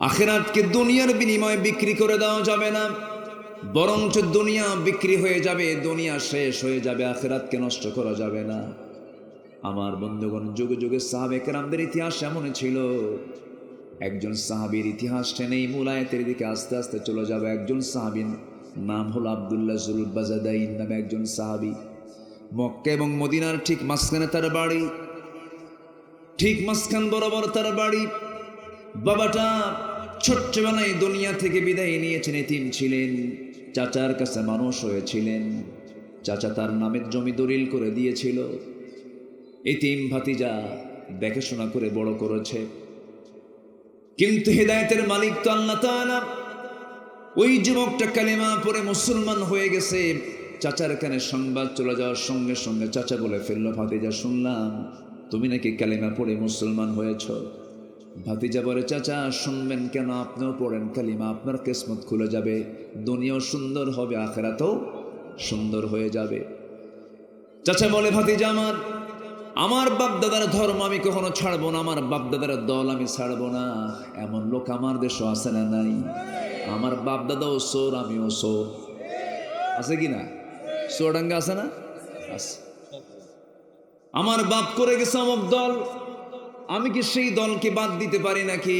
আখিরাতকে দুনিয়ার বিনিময়ে বিক্রি করে দেওয়া যাবে না, বরঞ্চ দুনিয়া বিক্রি হয়ে যাবে, দুনিয়া শেষ হয়ে যাবে, আখিরাতকে নষ্ট করা যাবে না। আমার বন্ধুগণ, যুগে যুগে সাহাবে কেরামদের ইতিহাস এমন ছিল। একজন সাহাবীর ইতিহাস টেনেই মূল আয়াতের দিকে আস্তে আস্তে চলে যাবে। একজন সাহাবীর নাম হলো আব্দুল্লাহ জুল বাজাদাইন নামে একজন সাহাবী। মক্কা এবং মদিনার ঠিক মাঝখানে তার বাড়ি, ঠিক মাঝখান বরাবর তার বাড়ি। বাবাটা ছোট্টবেলায় দুনিয়া থেকে বিদায় নিয়েছেন, এতিম ছিলেন, চাচার কাছে মানুষ হয়েছিলেন। চাচা তার নামের জমি দলিল করে দিয়েছিল। এতিম ভাতিজা দেখাশোনা করে বড় করেছে। কিন্তু হেদায়েতের মালিক তো আল্লাহ তাআলা। ওই যুবকটা কালেমা পড়ে মুসলমান হয়ে গেছে। চাচার কানে সংবাদ চলে যাওয়ার সঙ্গে সঙ্গে চাচা বলে ফেললো, ভাতিজা শুনলাম তুমি নাকি কালেমা পড়ে মুসলমান হয়েছ। ভাতিজা বলে, চাচা শুনবেন কেন, আপনিও পড়েন কালিমা, আপনার কিসমত খুলে যাবে, দুনিয়াও সুন্দর হবে, আখিরাতও সুন্দর হয়ে যাবে। চাচা বলে, ভাতিজা আমার বাপদাদার ধর্ম আমি কখনো ছাড়বো না, আমার বাপদাদার দল আমি ছাড়বো না। এমন লোক আমার দেশও আছে না নাই? আমার বাপদাদাও সোর, আমিও সোর, আছে কি না? সোরাঙ্গা আছে না? আছে। আমার বাপ করে গেছে অমুক দল, আমি কি সেই দলকে বাদ দিতে পারি নাকি?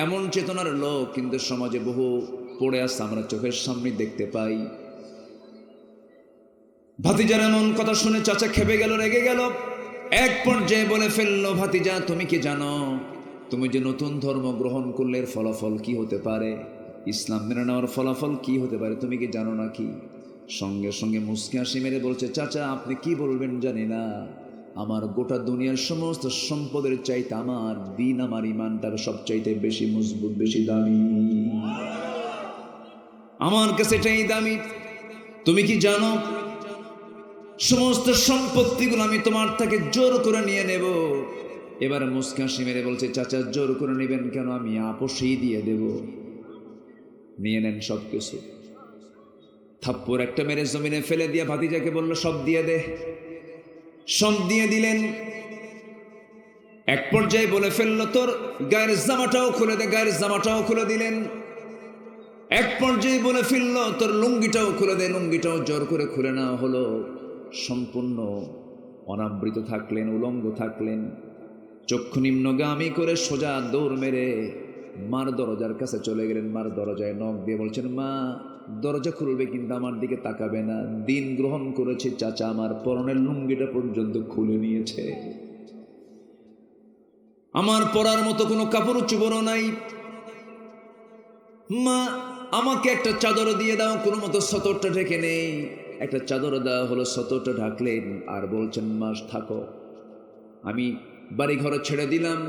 এমন চেতনার লোক কিন্তু সমাজে বহু পড়ে আসছে, আমরা চোখের সামনে দেখতে পাই। ভাতিজার এমন কথা শুনে চাচা খেপে গেল, রেগে গেল। এক পর্যায়ে বলে ফেললো, ভাতিজা তুমি কি জানো, তুমি যে নতুন ধর্ম গ্রহণ করলে এর ফলাফল কি হতে পারে? ইসলাম মেনে নেওয়ার ফলাফল কি হতে পারে তুমি কি জানো নাকি? সঙ্গে সঙ্গে মুস্কি হাসি মেরে বলছে, চাচা আপনি কি বলবেন জানি না, আমার গোটা দুনিয়ার সমস্ত সম্পদের চাইতে আমার দিন, আমার ইমানটার সবচাইতে বেশি মজবুত, বেশি দামি, আমার কাছে এটাই দামি। তুমি কি জানো, সমস্ত সম্পত্তিগুলো আমি তোমার থেকে জোর করে নিয়ে নেব। এবার মুস্কি হাসি মেরে বলছে, চাচা জোর করে নেবেন কেন, আমি আপোষেই দিয়ে দেব, নিয়ে নেন সবকিছু। থাপ্পড় একটা মেরে জমিনে ফেলে দিয়ে ভাতিজাকে বলল, সব দিয়ে দে। সব দিয়ে দিলেন। এক পর্যায়ে বলে ফেললো, তোর গায়ের জামাটাও খুলে দে, গায়ের জামাটাও খুলে দিলেন। এক পর্যায়ে বলে ফেললো, তোর লুঙ্গিটাও খুলে দে, লুঙ্গিটাও জোর করে খুলে নেওয়া হলো। সম্পূর্ণ অনাবৃত থাকলেন, উলঙ্গ থাকলেন। চক্ষু নিম্নগামী করে সোজা দৌড় মেরে মার দরজার কাছে চলে গেলেন। মার দরজায় নখ দিয়ে বলছেন, মা দরজা খুলবে কিন্তু আমার দিকে তাকাবে না, দিন গ্রহণ করেছে চাচা, আমার পরনের লুঙ্গিটা পর্যন্ত খুলে নিয়েছে, আমার পরার মতো কোনো কাপড় চোপড়ও নাই, মা আমাকে একটা চাদর দিয়ে দাও, কোনো মতো সতরটা ঢেকে নেই। একটা চাদর দেওয়া হলো, সতরটা ঢাকলেন আর বলছেন, মা থাকো, আমি বাড়ি ঘরে ছেড়ে দিলাম,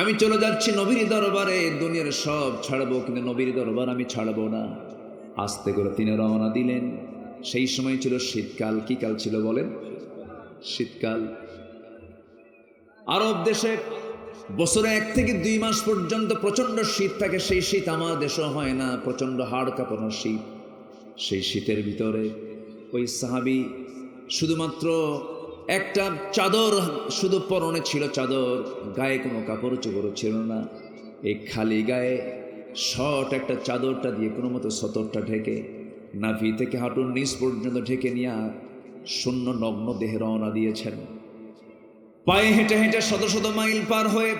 আমি চলে যাচ্ছি নবীর দরবারে, দুনিয়ার সব ছাড়বো কিন্তু নবীর দরবার আমি ছাড়বো না। আস্তে করে তিনি রওনা দিলেন। সেই সময় ছিল শীতকাল। কি কাল ছিল বলেন? শীতকাল। আরব দেশে বছরে 1 থেকে 2 মাস পর্যন্ত প্রচন্ড শীত থাকে। সেই শীত আমার দেশও হয় না, প্রচন্ড হাড় কাঁপানো শীত। সেই শীতের ভিতরে ওই সাহাবী শুধুমাত্র একটা চাদর শুধু পরনে ছিল, চাদর, গায়ে কোনো কাপড় চোপড় ছিল না। এই খালি গায়ে শর্ট একটা চাদরটা দিয়ে কোনো মতো সতরটা ঢেকে নাভি থেকে হাঁটুর নিচ পর্যন্ত ঢেকে নিয়ে শূন্য নগ্ন দেহে রওনা দিয়েছেন। পায়ে হেঁটে হেঁটে শত শত মাইল পার হয়ে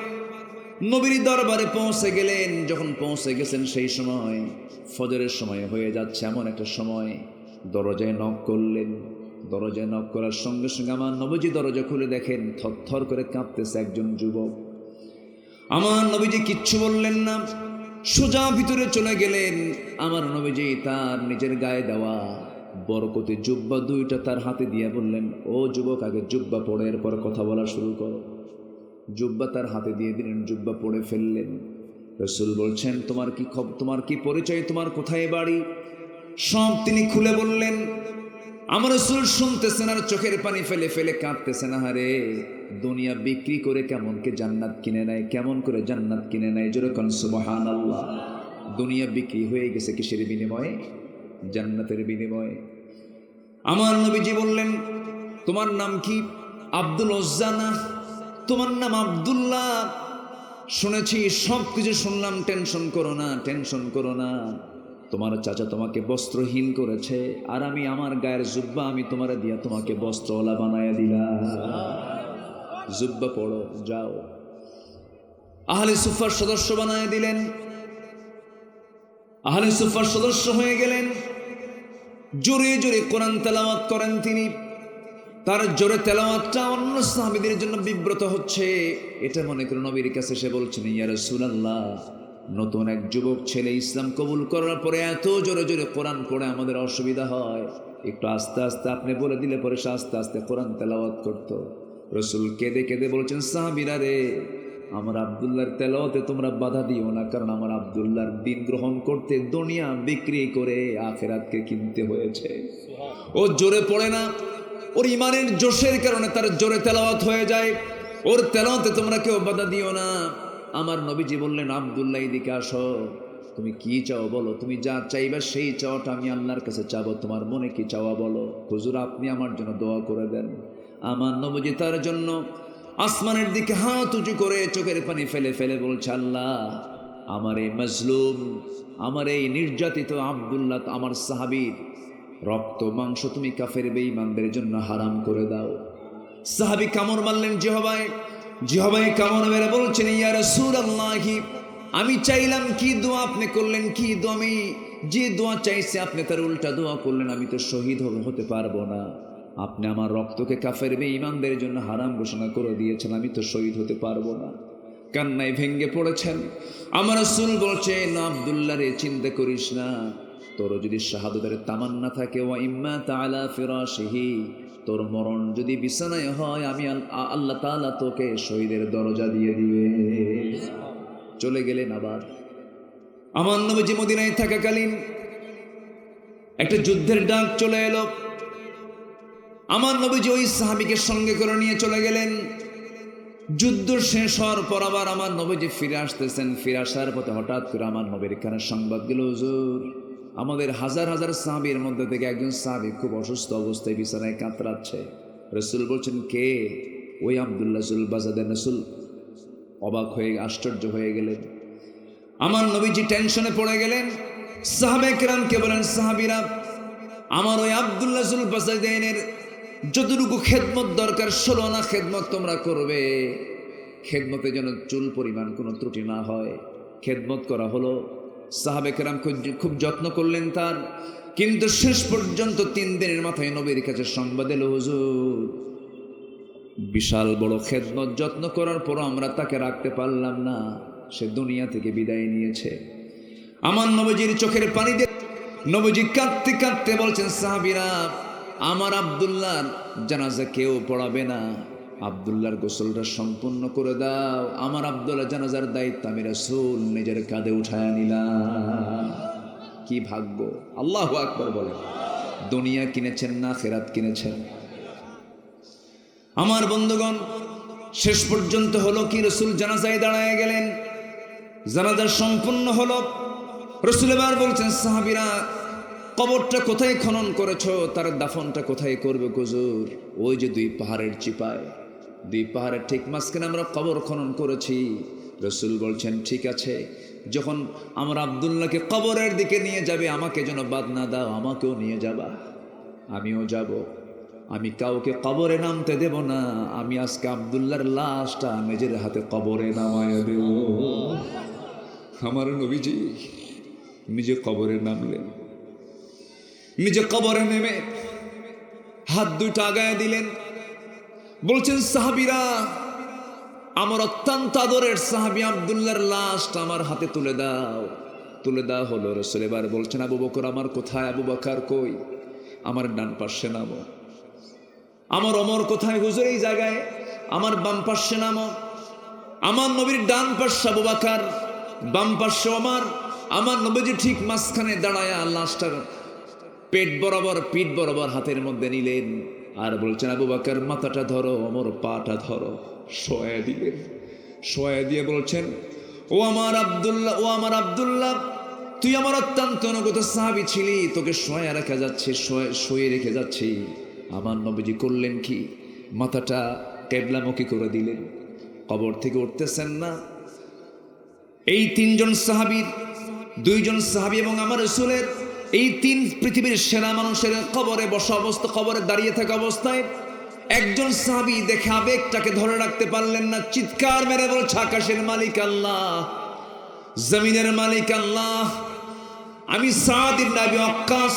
নবীর দরবারে পৌঁছে গেলেন। যখন পৌঁছে গেছেন সেই সময় ফজরের সময় হয়ে যাচ্ছে, এমন একটা সময় দরজায় নক করলেন। দরজায় নক করার সঙ্গে সঙ্গে আমার নবীজি দরজা খুলে দেখেন থরথর করে কাঁপতেছে একজন যুবক। আমার নবীজি কিচ্ছু বললেন না, সোজা ভিতরে চলে গেলেন। আমার নবীজি তার নিজের গায়ে দেওয়া বরকতি জুব্বা 2টা তার হাতে দিয়ে বললেন, ও যুবক আগে জুব্বা পড়ে এরপর কথা বলা শুরু করো। জুব্বা তার হাতে দিয়ে দিলেন, জুব্বা পড়ে ফেললেন। রাসূল বলছেন, তোমার কি পরিচয়, তোমার কোথায় বাড়ি, সব তিনি খুলে বললেন। আমার রাসূল শুনতেছেন আর চোখের পানি ফেলে ফেলে কাঁদতেছেন। আহারে, দুনিয়া বিক্রি করে কেমন কে জান্নাত কিনে নেয়, কেমন করে জান্নাত কিনে নেয়, জোরে কোন সুবহানাল্লাহ। দুনিয়া বিক্রি হয়ে গেছে কিসের বিনিময়ে? জান্নাতের বিনিময়ে। আমার নবীজি বললেন, তোমার নাম কি? আব্দুল উজ্জা না, তোমার নাম আব্দুল্লাহ? শুনেছি, সব কিছু শুনলাম, টেনশন করো না, টেনশন করো না। তোমার চাচা তোমাকে বস্ত্রহীন করেছে, আর আমি আমার গায়ের জুব্বা আমি তোমার দিয়া তোমাকে বস্ত্রওয়ালা বানায় দিলাম। জুব্বা পড়ো, যাও। আহলে সুফার সদস্য বানায় দিলেন। আহলে সুফার সদস্য হয়ে গেলেন। জোরে জোরে কোরআন তেলাওয়াত করেন তিনি। তার জোরে তেলাওয়াতটা অন্য সাহাবীদের জন্য বিব্রত হচ্ছে। এটা মনে করে নবীর কাছে সে বলছেন, ইয়া রাসূলুল্লাহ, নতুন এক যুবক ছেলে ইসলাম কবুল করার পরে এত জোরে জোরে কোরআন পড়ে আমাদের অসুবিধা হয়, একটু আস্তে আস্তে আপনি বলে দিলে পরে সে আস্তে আস্তে কোরআন তেলাওয়াত করত। রাসূল কেঁদে কেঁদে বলছেন, সাহাবীরা রে, আমার আব্দুল্লাহর তেলাওয়াতে তোমরা বাধা দিও না, কারণ আমার আব্দুল্লাহর দিন গ্রহণ করতে দুনিয়া বিক্রি করে আখিরাতকে কিনতে হয়েছে। ও জোরে পড়ে না, ওর ইমানের জোশের কারণে তার জোরে তেলাওয়াত হয়ে যায়। ওর তেলাওয়াতে তোমরা কেউ বাধা দিও না। আমার নবীজি বললেন, আব্দুল্লাহ এদিকে আসো, তুমি কি চাও বলো, তুমি যা চাইবা সেই চাওয়াটা আমি আল্লাহর কাছে চাবো, তোমার মনে কি চাওয়া বলো। হুজুর আপনি আমার জন্য দোয়া করে দেন। আমার নবীজি তার জন্য আসমানের দিকে হাত উঁচু করে চোখের পানি ফেলে ফেলে বলছে, আল্লাহ, আমার এই মজলুম, আমার এই নির্যাতিত আব্দুল্লাহ আমার সাহাবীর রক্ত মাংস তুমি কাফের বেঈমানদের জন্য হারাম করে দাও। সাহাবী কামড় মারলেন জিহবায়, জিহবায় কামড় মেরে বলছেন, ইয়া রাসূলুল্লাহ, আমি চাইলাম কি দোয়া আপনি করলেন, কি দোয়া, আমি যে দোয়া চাইছি আপনি তার উল্টা দোয়া করলেন, আমি তো শহীদ হতে পারবো না। আপনি আমার রক্তকে কাফের বেঈমানদের জন্য হারাম ঘোষণা করে দিয়েছেন, আমি তো শহীদ হতে পারবো না। কান্নায় ভেঙ্গে পড়েছেন। আমার রাসূল বলছেন, আব্দুল্লাহ রে, চিন্তা করিস না, তোর যদি শাহাদাতের তামান্না থাকে, ওয়া ইম্মা তাআলা ফিরাশিহি, তোর মরণ যদি বিছানায় হয়, আমি আল্লাহ তাআলা তোকে শহীদের দরজা দিয়ে দিবে। চলে গেলেন। আবার আমার নবীজি মদিনায় থাকাকালীন একটা যুদ্ধের ডাক চলে এলো। আমার নবীজি ওই সাহাবীকে সঙ্গে করে নিয়ে চলে গেলেন। যুদ্ধ শেষ হওয়ার পর আবার আমার নবীজি ফিরে আসতেছেন। ফিরে আসার পথে হঠাৎ করে আমার নবীর কানে সংবাদ গেল, হুজুর, আমাদের হাজার হাজার সাহাবীর মধ্যে থেকে একজন সাহাবী খুব অসুস্থ অবস্থায় বিছানায় কাতরাচ্ছে। রাসূল বলছেন, কে? ওই আব্দুল্লাহ জুল বাজাদের। রাসূল অবাক হয়ে আশ্চর্য হয়ে গেলেন। আমার নবীজি টেনশনে পড়ে গেলেন। সাহাবায়ে কেরামকে বলেন, সাহাবীরা, আমার ওই আব্দুল্লাহ জুল বাজাদের যতটুকু খেদমত দরকার 16 আনা খেদমত তোমরা করবে। খেদমতে যেন চুল পরিমাণ কোনো ত্রুটি না হয়। খেদমত করা হলো। সাহাবে কেরাম খুব যত্ন করলেন তার। কিন্তু শেষ পর্যন্ত 3 দিনের মাথায় নবীর কাছে সংবাদ এলো, হুজুর, বিশাল বড় খেদমত যত্ন করার পর আমরা তাকে রাখতে পারলাম না, সে দুনিয়া থেকে বিদায় নিয়েছে। আমার নবীজির চোখের পানি দিয়ে নবীজি কাঁদতে কাঁদতে বলছেন, সাহাবীরা, আমার আব্দুল্লাহর জানাজা কেউ পড়াবে না, আব্দুল্লাহর গোসলটা সম্পূর্ণ করে দাও। আমার আব্দুল্লাহ জানাজার দায়িত্ব আমি রাসূল নিজের কাঁধে উঠায় নিলাম। কি ভাগ্য! আল্লাহু আকবার বলেন। দুনিয়া কিনেছেন না আখিরাত কিনেছেন? আমার বন্ধুগণ, শেষ পর্যন্ত হলো কি, রাসূল জানাজায় দাঁড়ায় গেলেন। জানাজা সম্পূর্ণ হলো। রাসূল এবার বলছেন, সাহাবীরা, কবরটা কোথায় খনন করেছো, তার দাফনটা কোথায় করবে হুজুর? ওই যে 2 পাহাড়ের চিপায়, 2 পাহাড়ের ঠিক মাঝখানে আমরা কবর খনন করেছি। রাসূল বলছেন, ঠিক আছে, যখন আমার আব্দুল্লাহকে কবরের দিকে নিয়ে যাবে আমাকে যেন বাদ না দাও, আমাকেও নিয়ে যাবা, আমিও যাব। আমি কাউকে কবরে নামতে দেব না। আমি আজকে আব্দুল্লাহর লাশটা নিজের হাতে কবরে নামায় দেব। আমার নবীজি নিজে কবরে নামলেন। নিজে কবরে নেমে হাত 2টা আগায় দিলেন। বলছেন, সাহাবীরা, আমার অত্যন্ত আদরের সাহাবী আব্দুল্লাহর লাশটা আমার হাতে তুলে দাও। তুলে দেওয়া হলো। রাসূল এবার বলছেন, আবু বকর আমার কোথায়? আবু বকর কই? আমার ডান পাশে নামো। আমার ওমর কোথায়? হুজুর এই জায়গায়। আমার বাম পাশে নামো। আমার নবীর ডান পাশে আবু বকর, বাম পাশে ওমর। আমার নবীজি ঠিক মাঝখানে দাঁড়ায় লাশটার পেট বরাবর, পিঠ বরাবর হাতের মধ্যে নিলেন আর বলছেন, আবু বকর মাথাটা ধরো, ওমর পাটা ধরো। শোয়া দিলেন। শোয়া দিয়ে বলছেন, ও আমার আব্দুল্লাহ, ও আমার আব্দুল্লাহ, তুই আমার অত্যন্ত অনুগত সাহাবী ছিলি, তোকে শোয়া রাখা যাচ্ছে, শুয়ে রেখে যাচ্ছি। আমার নবীজি করলেন কি, মাথাটা কেবলামুখী করে দিলেন। কবর থেকে উঠতেছেন না। এই তিনজন সাহাবীর, দুইজন সাহাবী এবং আমার রাসূলের, এই তিন পৃথিবীর সেরা মানুষের কবরে বসা অবস্থা, কবরে দাঁড়িয়ে থাকা অবস্থায় একজন সাহাবী দেখে আবেগটাকে ধরে রাখতে পারলেন না, চিৎকার মেরে বলছে, আকাশের মালিক আল্লাহ, জমিনের মালিক আল্লাহ, আমি সাদ ইবনে আবি ওয়াক্কাস,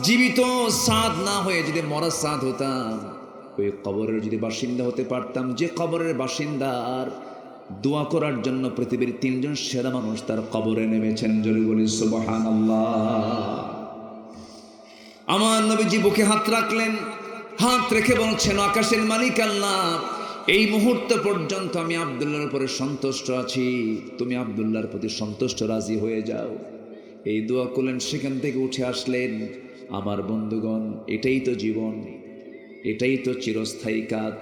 জীবিত সাদ না হয়ে যদি মরা সাদ হতাম, ওই কবরের যদি বাসিন্দা হতে পারতাম, যে কবরের বাসিন্দার দোয়া করার জন্য পৃথিবীর তিনজন সেরা মানুষ তার কবরে নেমেছেন। জোরে বলি সুবহানাল্লাহ। আমার নবীজি বুকে হাত রাখলেন, হাত রেখে বলছেন, আকাশের মালিক আল্লাহ, এই মুহূর্ত পর্যন্ত আমি আব্দুল্লাহর উপরে সন্তুষ্ট আছি, তুমি আব্দুল্লাহর প্রতি সন্তুষ্ট রাজি হয়ে যাও। এই দোয়া করলেন, সেখান থেকে উঠে আসলেন। আমার বন্ধুগণ, এটাই তো জীবন, এটাই তো চিরস্থায়ী কাজ।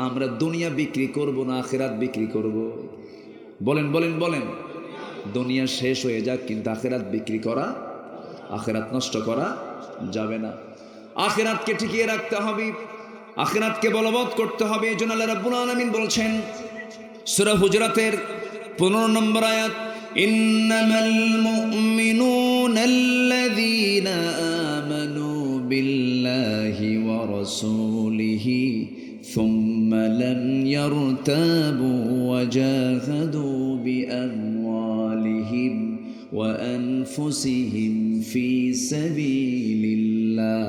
আমরা দুনিয়া বিক্রি করব না আখিরাত বিক্রি করব? বলেন বলেন বলেন। দুনিয়া শেষ হয়ে যাক, কিন্তু আখিরাত বিক্রি করা, আখিরাত নষ্ট করা যাবে না। আখিরাতকে টিকিয়ে রাখতে হবে, আখিরাতকে বলবৎ করতে হবে। এই জন্য আল্লাহ রাব্বুল আলামিন বলছেন সূরা হুজরাতের 15 নম্বর আয়াত, ইন্নামাল মুমিনুনা আল্লাযীনা আমানু বিল্লাহি ওয়া রাসূলিহি সুম্মা লাম ইয়ারতাবু ওয়া জাহাদু বিআমওয়ালিহিম ওয়া আনফুসিহিম ফি সাবিলিল্লাহ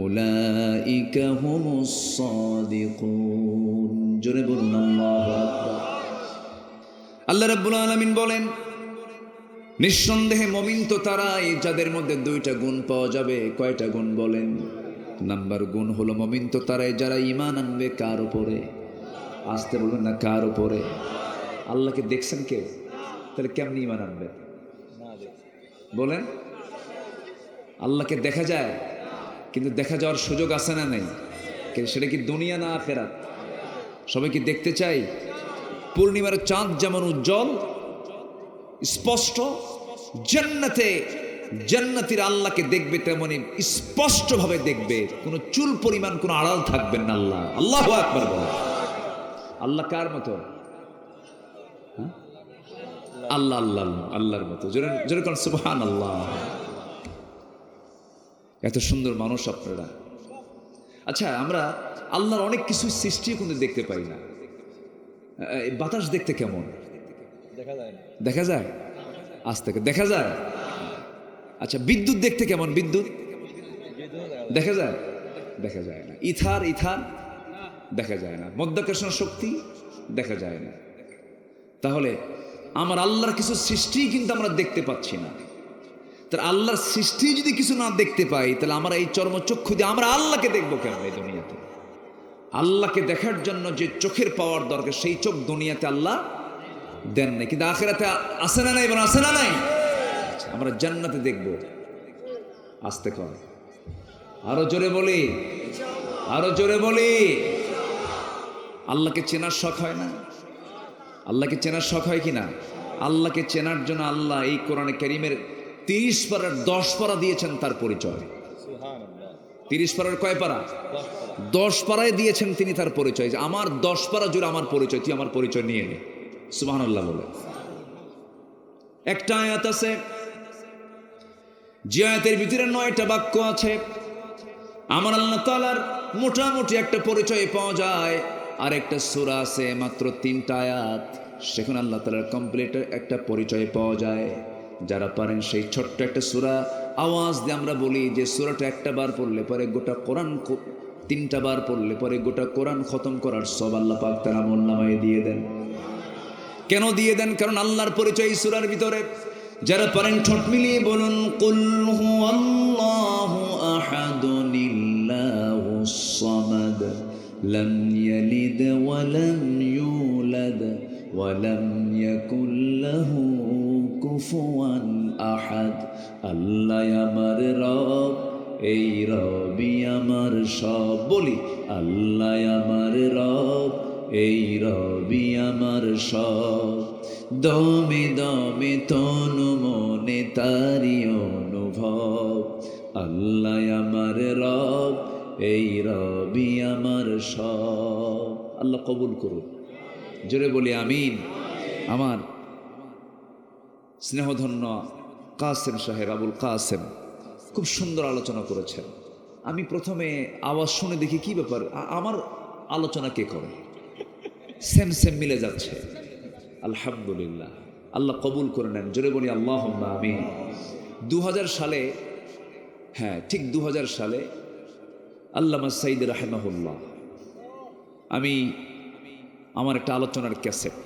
উলাইকা হুমুস সাদিকুন। জোরে বলুন আল্লাহু আকবার। আল্লাহ রাব্বুল আলামিন বলেন, নিঃসন্দেহে মুমিন তো তারাই যাদের মধ্যে দুইটা গুণ পাওয়া যাবে। কয়টা গুণ বলেন? নাম্বার গুণ হলো মুমিন তো তারাই যারা ঈমান আনবে কার উপরে? আসতে বলবেন না, কার উপরে? আল্লাহকে দেখছেন কেউ? তাহলে কেমনি ঈমান আনবে? বলেন। আল্লাহকে দেখা যায়, কিন্তু দেখা যাওয়ার সুযোগ আছে না নাই? কিন্তু সেটা কি দুনিয়া না আখিরাত? সবাই কি দেখতে চাই? পূর্ণিমার চাঁদ যেমন উজ্জ্বল স্পষ্ট, জান্নাতে জান্নাতীরা আল্লাহকে দেখবে তেমনি স্পষ্টভাবে দেখবে, কোনো চুল পরিমাণ কোনো আড়াল থাকবে না। আল্লাহ, আল্লাহু আকবার বলে। আল্লাহ কার মতো? আল্লাহ আল্লাহ আল্লাহর মতো। জোরে কোন সুবহানাল্লাহ। এত সুন্দর মানুষ আপনারা। আচ্ছা, আমরা আল্লাহর অনেক কিছু সৃষ্টি কিন্তু দেখতে পাই না। বাতাস দেখতে কেমন? দেখা যায়? আজ থেকে দেখা যায়। আচ্ছা, বিদ্যুৎ দেখতে কেমন? বিদ্যুৎ দেখা যায়? দেখা যায় না। ইথার দেখা যায় না। মধ্যাকর্ষণ শক্তি দেখা যায় না। তাহলে আমার আল্লাহর কিছু সৃষ্টি কিন্তু আমরা দেখতে পাচ্ছি না। তাহলে আল্লাহর সৃষ্টি যদি কিছু না দেখতে পাই, তাহলে আমরা এই চর্মচক্ষু দিয়ে আমরা আল্লাহকে দেখবো কেন? এই দুনিয়াতে আল্লাহকে দেখার জন্য যে চোখের পাওয়ার দরকার, সেই চোখ দুনিয়াতে আল্লাহ দেন নাই, কিন্তু আখিরাতে আছে না নাই? বলে আছে না নাই? আমরা জান্নাতে দেখব। আস্তে কর, আরো জোরে বলি, আরো জোরে বলি। আল্লাহকে চেনার শখ হয় না? আল্লাহকে চেনার শখ হয় কিনা? আল্লাহকে চেনার জন্য আল্লাহ এই কোরআনে কারীমের 30 পারার 10 পারা দিয়েছেন তার পরিচয়। 30 পারার কয় পারা? 10 পারায় দিয়েছেন তিনি তার পরিচয়। যে আমার 10 পারা জুড়ে আমার পরিচয়, তুই আমার পরিচয় নিয়ে নে। সুবহানাল্লাহ বলে। একটা আয়াত আছে, যে আয়াতের ভিতরে 9টা বাক্য আছে। আমার আল্লাহ তাআলার মোটামুটি একটা পরিচয় পাওয়া যায়। আর একটা সূরা আছে মাত্র 3টা আয়াত, সেখানে আল্লাহ তাআলার কমপ্লিট একটা পরিচয় পাওয়া যায়। যারা পারেন সেই ছোট্ট একটা সূরা আওয়াজ দিয়ে আমরা বলি যে সূরাটা একটা বার পড়লে পরে গোটা কোরআন, 3টা বার পড়লে পরে গোটা কোরআন খতম করার সব আল্লাহ পাক তার আমলনামায় দিয়ে দেন। কেন দিয়ে দেন? কারণ আল্লাহর পরিচয় এই সূরার ভিতরে। যারা পারেন ঠোঁট মিলিয়ে বলুন, কুল হুয়াল্লাহু আহাদুনিল্লাহুস সামাদ লাম ইয়ালিদ ওয়া লাম ইউলাদ ওয়া লাম ইয়াকুল লাহু কুফুয়ান আহাদ। আল্লাহ আমার রব, এই রবি আমার সব। বলি, আল্লাহ আমার রব, এই রবি আমার সব। দমে দমে তনু মনে তারি অনুভব। আল্লাহ আমার রব, এই রবি আমার সব। আল্লাহ কবুল করুন। জোরে বলি আমিন। আমার স্নেহধন্য কাসেম সাহেব, আবুল কাসেম খুব সুন্দর আলোচনা করেছেন। আমি প্রথমে আওয়াজ শুনে দেখি কি ব্যাপার, আমার আলোচনা কে করে, সেম সেম মিলে যাচ্ছে। আলহামদুলিল্লাহ, আল্লাহ কবুল করে নেন, জোরে বলি আল্লাহুম্মা আমিন। 2000 সালে, হ্যাঁ ঠিক 2000 সালে আল্লামা সাঈদী রাহিমাহুল্লাহ, আমি আমার একটা আলোচনার ক্যাসেট,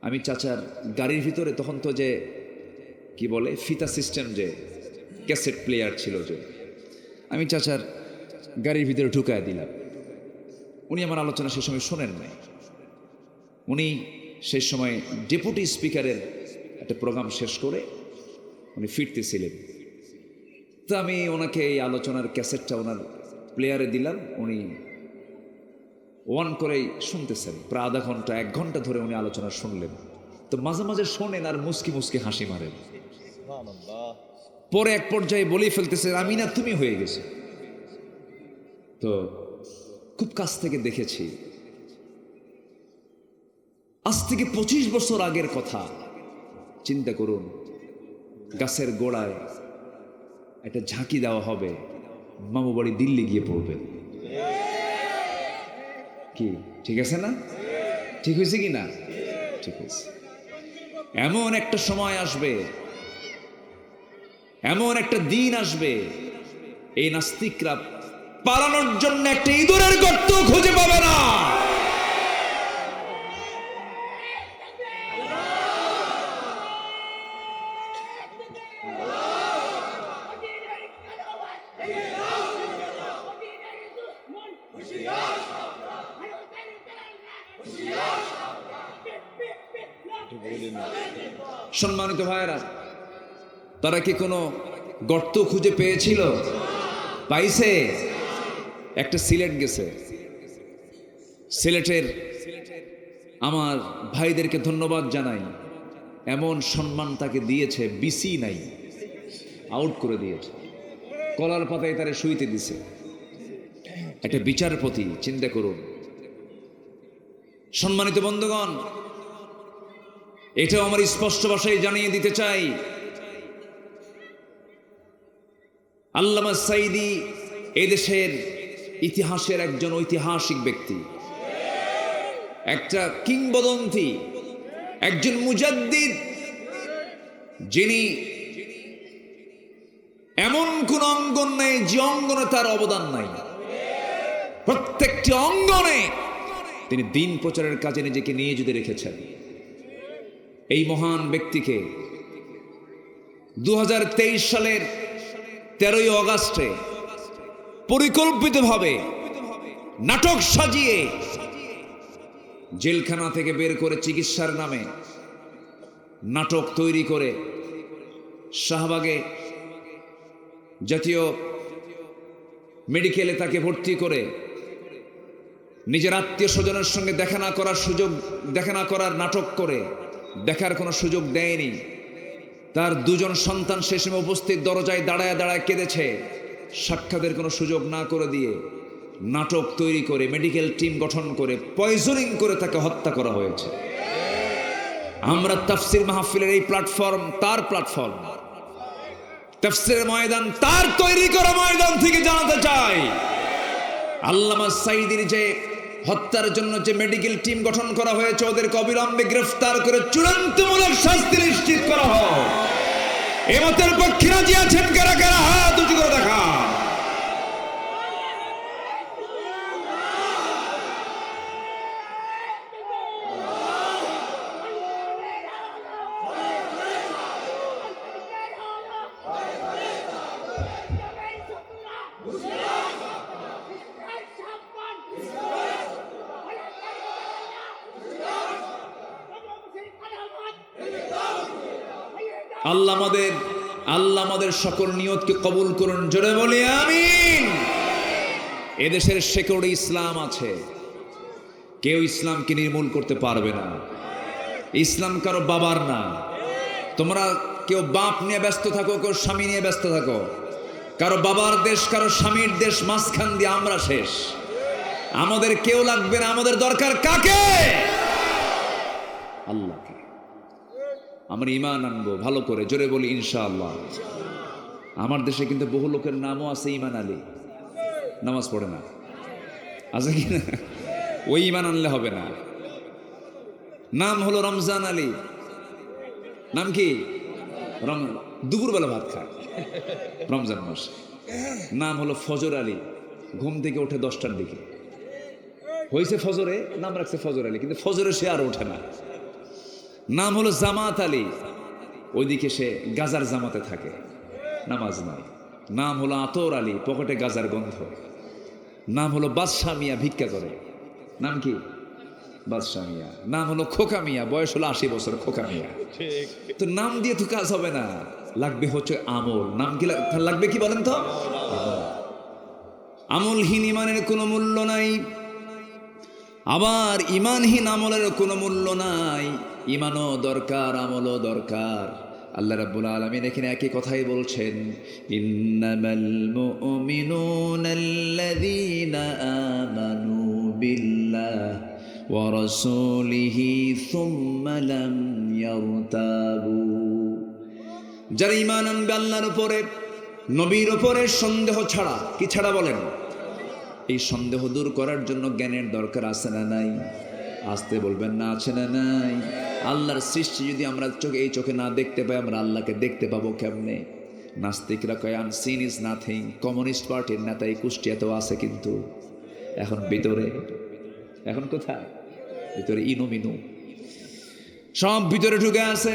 আমি চাচার গাড়ির ভিতরে, তখন তো যে কি বলে ফিতা সিস্টেম, যে ক্যাসেট প্লেয়ার ছিল, যে আমি চাচার গাড়ির ভিতরে ঢুকায় দিলাম। উনি আমার আলোচনা সে সময় শোনেন নাই, উনি সেই সময় ডেপুটি স্পিকারের একটা প্রোগ্রাম শেষ করে উনি ফিরতেছিলেন। তো আমি ওনাকে এই আলোচনার ক্যাসেটটা ওনার প্লেয়ারে দিলাম, উনি ওয়ান করেই শুনতেছেন, প্রায় আধা ঘন্টা 1 ঘন্টা ধরে উনি আলোচনা শুনলেন। তো মাঝে মাঝে শোনেন আর মুস্কি মুস্কি হাসি মারেন। পরে এক পর্যায়ে বলেই ফেলতেছে, আমি না তুমি হয়ে গেছে। তো খুব কাছ থেকে দেখেছি, আজ থেকে 25 বছর আগের কথা। চিন্তা করুন, গাছের গোড়ায় একটা ঝাঁকি দেওয়া হবে, মামু বাড়ি দিল্লি গিয়ে পড়বে। কি ঠিক আছে না? ঠিক হয়েছে কি না? ঠিক হয়েছে। এমন একটা সময় আসবে, এমন একটা দিন আসবে, এই নাস্তিকরা পালানোর জন্য একটা ইঁদুরের গর্ত খুঁজে পাবে না। সম্মানিত ভাইয়েরা, তারা কি কোনো গর্ত খুঁজে পেয়েছিল? পাইছে? একটা সিলেট গেছে, সিলেটের আমার ভাইদেরকে ধন্যবাদ জানাই, এমন সম্মান তাকে দিয়েছে, বিসি নাই, আউট করে দিয়েছে, কলার পাতায় তারে শুইতে দিছে, একটা বিচারপতি। চিন্তা করুন। সম্মানিত বন্ধুগণ, এটাও আমার স্পষ্ট ভাষায় জানিয়ে দিতে চাই, আল্লামা সাঈদী এদেশের ইতিহাসের একজন ঐতিহাসিক ব্যক্তি, একটা কিংবদন্তি, একজন মুজাদ্দিদ, যিনি এমন কোন অঙ্গন নেই যে অঙ্গনে তার অবদান নাই। প্রত্যেকটি অঙ্গনে তিনি দ্বীন প্রচারের কাজে নিজেকে নিয়োজিত রেখেছেন। এই মহান ব্যক্তিকে 2023 সালের 13ই অগাস্টে পরিকল্পিতভাবে নাটক সাজিয়ে জেলখানা থেকে বের করে চিকিৎসার নামে নাটক তৈরি করে শাহবাগে জাতীয় মেডিকেলে তাকে ভর্তি করে নিজের আত্মীয় স্বজনের সঙ্গে দেখা না করার নাটক করে দেখার কোনো সুযোগ দেয়নি। তার 2জন সন্তান সে সময় উপস্থিত, দরজায় দাঁড়ায় দাঁড়ায় কেঁদেছে, সাক্ষাতের কোনো সুযোগ না করে দিয়ে নাটক তৈরি করে মেডিকেল টিম গঠন করে পয়জনিং করে তাকে হত্যা করা হয়েছে। আমরা তাফসীর মাহফিলের এই প্ল্যাটফর্ম তার প্ল্যাটফর্ম, তাফসীরের ময়দান তার তৈরি করা ময়দান থেকে জানাতে চাই, আল্লামা সাঈদীর যে হত্যার জন্য যে মেডিকেল টিম গঠন করা হয়েছে, ওদেরকে অবিলম্বে গ্রেফতার করে চূড়ান্তমূলক শাস্তি নিশ্চিত করা হোক। এ মতের পক্ষে রাজি আছেন কারা কারা? হাত উঁচু করে দেখা। আল্লাহ আমাদের সকল নিয়তকে কবুল করুন, জোরে বলি আমিন। এদেশের শেকড়ে ইসলাম আছে, কেউ ইসলামকে নির্মূল করতে পারবে না। ইসলাম কারো বাবার না। তোমরা কেউ বাপ নিয়ে ব্যস্ত থাকো, কেউ স্বামী নিয়ে ব্যস্ত থাকো, কারো বাবার দেশ, কারো স্বামীর দেশ, মাঝখান দিয়ে আমরা শেষ। আমাদের কেউ লাগবে না, আমাদের দরকার কাকে? আল্লাহকে। আমরা ইমান আনবো ভালো করে, জোরে বলি ইনশাআল্লাহ। আমার দেশে কিন্তু বহু লোকের নামও আছে ইমান আলী, নামাজ পড়ে না, আছে কি না? ওই ইমান আনলে হবে না। নাম হলো রমজান আলী, নাম কি? দুপুরবেলা ভাত খায় রমজান মাস। নাম হলো ফজর আলী, ঘুম থেকে ওঠে 10টার দিকে, হয়েছে ফজরে, নাম রাখছে ফজর আলী, কিন্তু ফজরে সে আর ওঠে না। নাম হলো জামাত আলী, ওইদিকে সে গাজার জামাতে থাকে, নামাজ নাই। নাম হলো আতর আলী, পকেটে গাজার গন্ধ। নাম হলো বাদশা মিয়া, ভিক্ষা করে, নাম কি? বাদশা মিয়া। নাম হলো খোকা মিয়া, বয়স হলো 80 বছর, খোকা মিয়া। তো নাম দিয়ে তো কাজ হবে না, লাগবে হচ্ছে আমল। নাম কি লাগবে, কি বলেন তো? আমলহীন ইমানের কোনো মূল্য নাই, আবার ইমানহীন আমলের কোনো মূল্য নাই। ইমানও দরকার, আমলও দরকার। আল্লাহ রাব্বুল আলামিন এখানে একই কথাই বলছেন, ইন্নামাল মুমিনুনা আল্লাযীনা আমানু বিল্লাহি ওয়া রাসূলিহি সুম্মা লাম ইয়ারতাবু। যারা ঈমান আনবে আল্লাহর উপরে, নবীর উপরে, সন্দেহ ছাড়া, কি ছাড়া বলেন? এই সন্দেহ দূর করার জন্য জ্ঞানের দরকার আছে না নাই? আসতে বলবেন না, আছে না নাই? আল্লাহর সৃষ্টি যদি আমরা এই চোখে না দেখতে পাই, আমরা আল্লাহকে দেখতে পাবো কেমনে? নাস্তিকরা কয় আনসিন ইজ নাথিং। কমিউনিস্ট পার্টির নেতা এই কুষ্টিয়াতেও আছে, কিন্তু এখন ভিতরে, এখন কোথায়? ভিতরে ইনুমিনু সব ভিতরে ঢুকে আছে,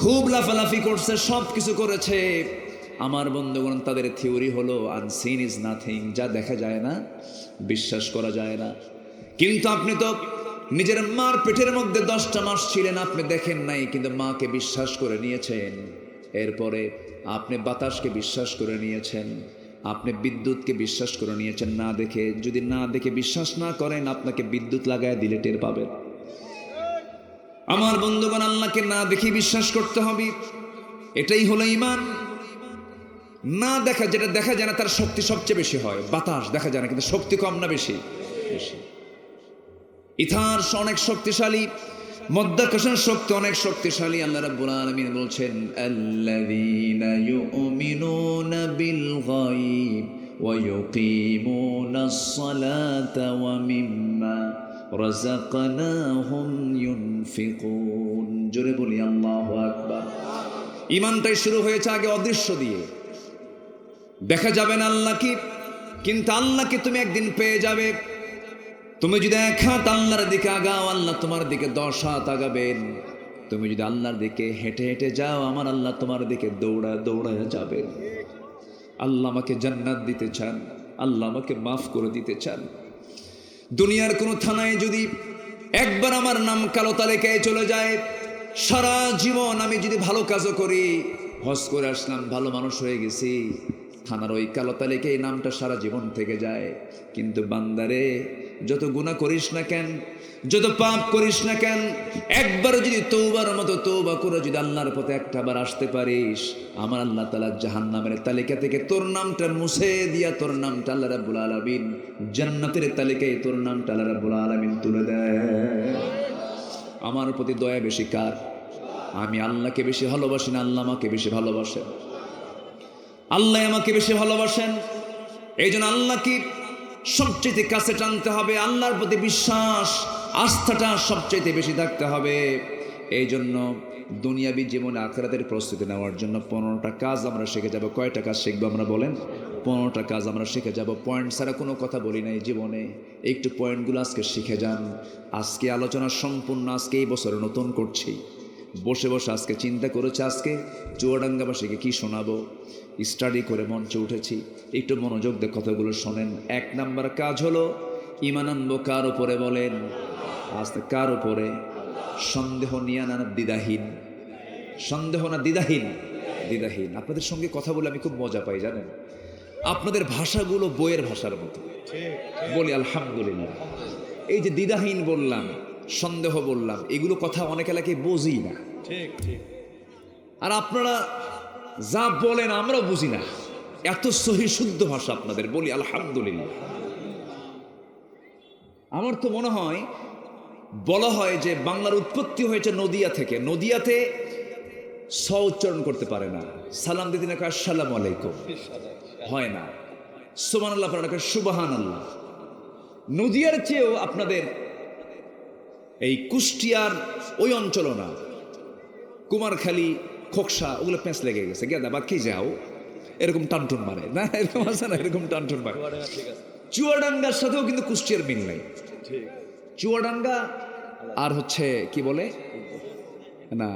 খুব লাফালাফি করছে, সব কিছু করেছে। আমার বন্ধুগণ, তাদের থিওরি হলো আনসিন ইজ নাথিং, যা দেখা যায় না, বিশ্বাস করা যায় না। কিন্তু আপনি তো নিজের মার পেটের মধ্যে 10টা মাস ছিলেন, আপনি দেখেন নাই, কিন্তু মাকে বিশ্বাস করে নিয়েছেন। এরপরে আপনি বাতাসকে বিশ্বাস করে নিয়েছেন, আপনি বিদ্যুৎকে বিশ্বাস করে নিয়েছেন না দেখে। যদি না দেখে বিশ্বাস না করেন, আপনাকে বিদ্যুৎ লাগায় দিলে টের পাবেন। আমার বন্ধুগণ, আল্লাহকে না দেখে বিশ্বাস করতে হবে, এটাই হলো ঈমান। না দেখা, যেটা দেখা যায় না তার শক্তি সবচেয়ে বেশি হয়। বাতাস দেখা যায় না, কিন্তু শক্তি কম না বেশি? বেশি। ইথার অনেক শক্তিশালী, মধ্যাকর্ষণ শক্তি অনেক শক্তিশালী। আল্লাহ রাব্বুল আলামিন বলছেন, আল্লাযীনা ইউমিনুনা বিল গায়ব ওয়া ইউকিমুনাস সালাতা ওয়া মিম্মা রাযাকনাহুম ইউনফিকুন। জোরে বলি আল্লাহু আকবার। ঈমানটাই শুরু হয়েছে আগে অদৃশ্য দিয়ে, দেখা যাবে না আল্লাহকে, কিন্তু আল্লাহকে তুমি একদিন পেয়ে যাবে। তুমি যদি 1 হাত আল্লাহর দিকে আগাও, আল্লাহ তোমার দিকে 10 হাত আগাবেন। তুমি যদি আল্লাহর দিকে হেঁটে হেঁটে যাও, আমার আল্লাহ তোমার দিকে দৌড়ায় যাবেন। আল্লাহ আমাকে জান্নাত দিতে চান, আল্লাহ আমাকে মাফ করে দিতে চান। দুনিয়ার কোনো থানায় যদি একবার আমার নাম কালো তালিকায় চলে যায়, সারা জীবন আমি যদি ভালো কাজও করি, হজ করে আসলাম, ভালো মানুষ হয়ে গেছি, থানার ওই কালো তালিকায় নামটা সারা জীবন থেকে যায়। কিন্তু বান্দারে, যত গুনাহ করিস না কেন, যত পাপ করিস না কেন, একবার যদি তওবার মতো তওবা করে যদি আল্লাহর পথে একটাবার আসতে পারিস, আমার আল্লাহ তাআলা জাহান্নামের তালিকা থেকে তোর নামটা মুছে দিয়া তোর নামটা আল্লাহ রাব্বুল আলামিন জান্নাতের তালিকায় তোর নামটা আল্লাহ রাব্বুল আলামিন তুলে দেয়। আমার প্রতি দয়া বেশি কার? আমি আল্লাহকে বেশি ভালোবাসি না আল্লাহ আমাকে বেশি ভালোবাসেন? আল্লাহ আমাকে বেশি ভালোবাসেন। এই জন্য আল্লাহকে সবচেয়ে কাছে টানতে হবে, আল্লাহর প্রতি বিশ্বাস, আস্থাটা সবচেয়ে বেশি থাকতে হবে। এই জন্য দুনিয়াবী জীবনে আখিরাতের প্রস্তুতি নেওয়ার জন্য 15টা কাজ আমরা শিখে যাব। কয়টা কাজ শিখবো আমরা বলেন? 15টা কাজ আমরা শিখে যাব। পয়েন্ট ছাড়া কোনো কথা বলি নাই জীবনে, একটু পয়েন্টগুলো আজকে শিখে যান। আজকে আলোচনা সম্পূর্ণ আজকে এই বছরে নতুন করছি, বসে বসে আজকে চিন্তা করেছি আজকে চুয়াডাঙ্গাবাসীকে কি শোনাবো, স্টাডি করে মঞ্চে উঠেছি। একটু মনোযোগ দিয়ে কথাগুলো শোনেন। 1 নাম্বার কাজ হলো ঈমান আনবো কার উপরে বলেন? আজকে কার উপরে? সন্দেহ নিয়ে না দ্বিধাহীন? সন্দেহ না দ্বিধাহীন? দ্বিধাহীন। আপনাদের সঙ্গে কথা বলে আমি খুব মজা পাই, জানেন, আপনাদের ভাষাগুলো বইয়ের ভাষার মতো। বলি আলহামদুলিল্লাহ। এই যে দ্বিধাহীন বললাম, সন্দেহ বললাম, এগুলো কথা অনেক এলাকায় বুঝি না। আর আপনারা যা বলেন আমরাও বুঝি না, এত সহি শুদ্ধ ভাষা আপনাদের। বলি আলহামদুলিল্লাহ। আমার তো মনে হয় বলা হয় যে বাংলার উৎপত্তি হয়েছে নদিয়া থেকে। নদিয়াতে স উচ্চারণ করতে পারে না, সালাম দিতে না কয় আসসালামু আলাইকুম, হয় না। সুবহানাল্লাহ পড়া কয় সুবহানাল্লাহ। নদিয়ার চেয়েও আপনাদের এই কুষ্টিয়ার ওই অঞ্চল না, কুমারখালী, খোকসা, ওগুলো প্যাঁচ লেগে গেছে, গেদা বা কি যাও এরকম টানটুন মারে না, এরকম আছে না, এরকম টানটুন মারে। চুয়াডাঙ্গার সাথেও কিন্তু কুষ্টিয়ার মিল নাই। চুয়াডাঙ্গা আর হচ্ছে কি বলে না,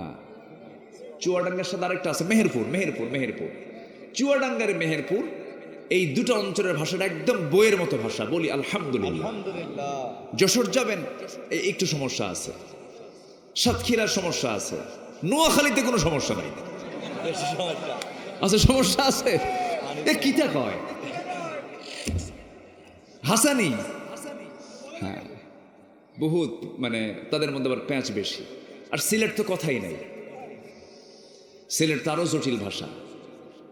চুয়াডাঙ্গার সাথে আরেকটা আছে মেহেরপুর, মেহেরপুর, মেহেরপুর, চুয়াডাঙ্গার মেহেরপুর, এই দুটো অঞ্চলের ভাষাটা একদম বইয়ের মতো ভাষা, বলি আলহামদুলিল্লাহ। যশোর যাবেন একটু সমস্যা আছে, সাতক্ষীরার সমস্যা আছে, নোয়াখালীতে কোনো সমস্যা নাই। আচ্ছা সমস্যা আছে, এ কিটা কয় হাসানি, হ্যাঁ বহুত, মানে তাদের মধ্যে আবার প্যাঁচ বেশি। আর সিলেট তো কথাই নাই, সিলেট তো আরো জটিল ভাষা,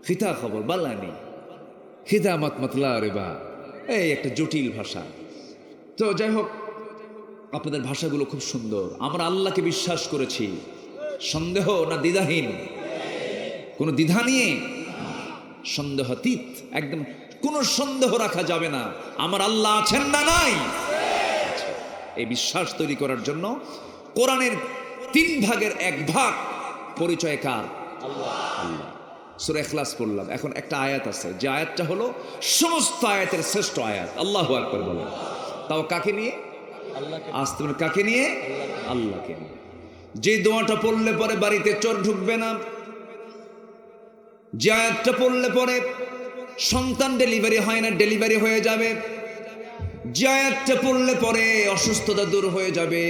খিতা খবর বালানি, খিদা মত মতলা রে বা, এই একটা জটিল ভাষা। তো যাই হোক, আপনাদের ভাষাগুলো খুব সুন্দর। আমরা আল্লাহকে বিশ্বাস করেছি, সন্দেহ না দ্বিধাহীন, কোনো দ্বিধা নিয়ে, সন্দেহাতীত, একদম কোনো সন্দেহ রাখা যাবে না আমার আল্লাহ আছেন না নাই। এই বিশ্বাস তৈরি করার জন্য কোরআনের 3 ভাগের 1 ভাগ পরিচয় কার? আল্লাহ। সূরা ইখলাস পড়লাম, এখন একটা আয়াত আছে যে আয়াতটা হলো সমস্ত আয়াতের শ্রেষ্ঠ আয়াত। আল্লাহু আকবার বলেন। তাও কাকে নিয়ে? আসতে বলে কাকে নিয়ে? আল্লাহকে নিয়ে। যে দোয়াটা পড়লে পরে বাড়িতে চোর ঢুকবে না, যে আয়াতটা পড়লে পরে সন্তান ডেলিভারি হয় না, ডেলিভারি হয়ে যাবে, যে আয়াতটা পড়লে পরে অসুস্থতা দূর হয়ে যাবে,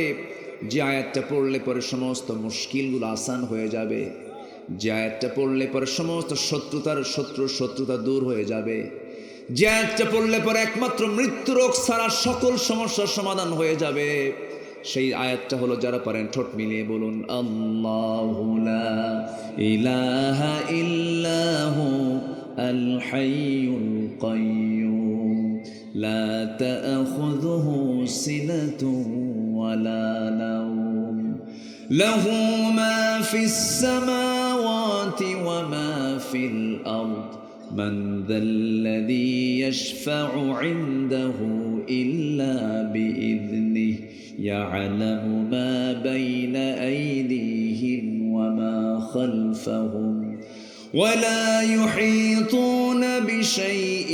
যে আয়াতটা পড়লে পরে সমস্ত মুশকিলগুলো আসান হয়ে যাবে, যে আয়াতটা পড়লে পরে সমস্ত শত্রুতা দূর হয়ে যাবে, যে আয়াতটা পড়লে পরে একমাত্র মৃত্যু রোগ ছাড়া সকল সমস্যার সমাধান হয়ে যাবে, সেই আয়াতটা হলো, যারা পারেন ঠোঁট মিলিয়ে বলুন আল্লাহু লা ইলাহা ইল্লাহু আল হাইয়ুল কাইয়্যুম লা তাখুযুহু সিনাতুন ওয়ালা নাওম লাহু মা ফিস সামাওয়াতি ওয়া মা ফিল আরদ মান যাল্লাযী ইয়াশফা'ু 'ইনদাহু ইল্লা বিইذনিহি يعلم ما بين أيديهم وما خلفهم ولا يحيطون بشيء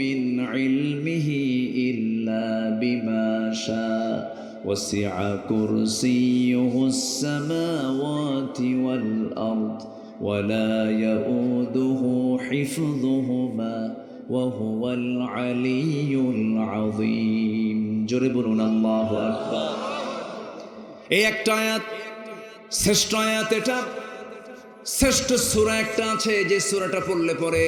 من علمه إلا بما شاء وسع كرسيه السماوات والأرض ولا يؤوده حفظهما وهو العلي العظيم জোরে বলুন আল্লাহু আকবার। এই একটা আয়াত, শ্রেষ্ঠ আয়াত এটা। শ্রেষ্ঠ সূরা একটা আছে যে সূরাটা পড়লে পরে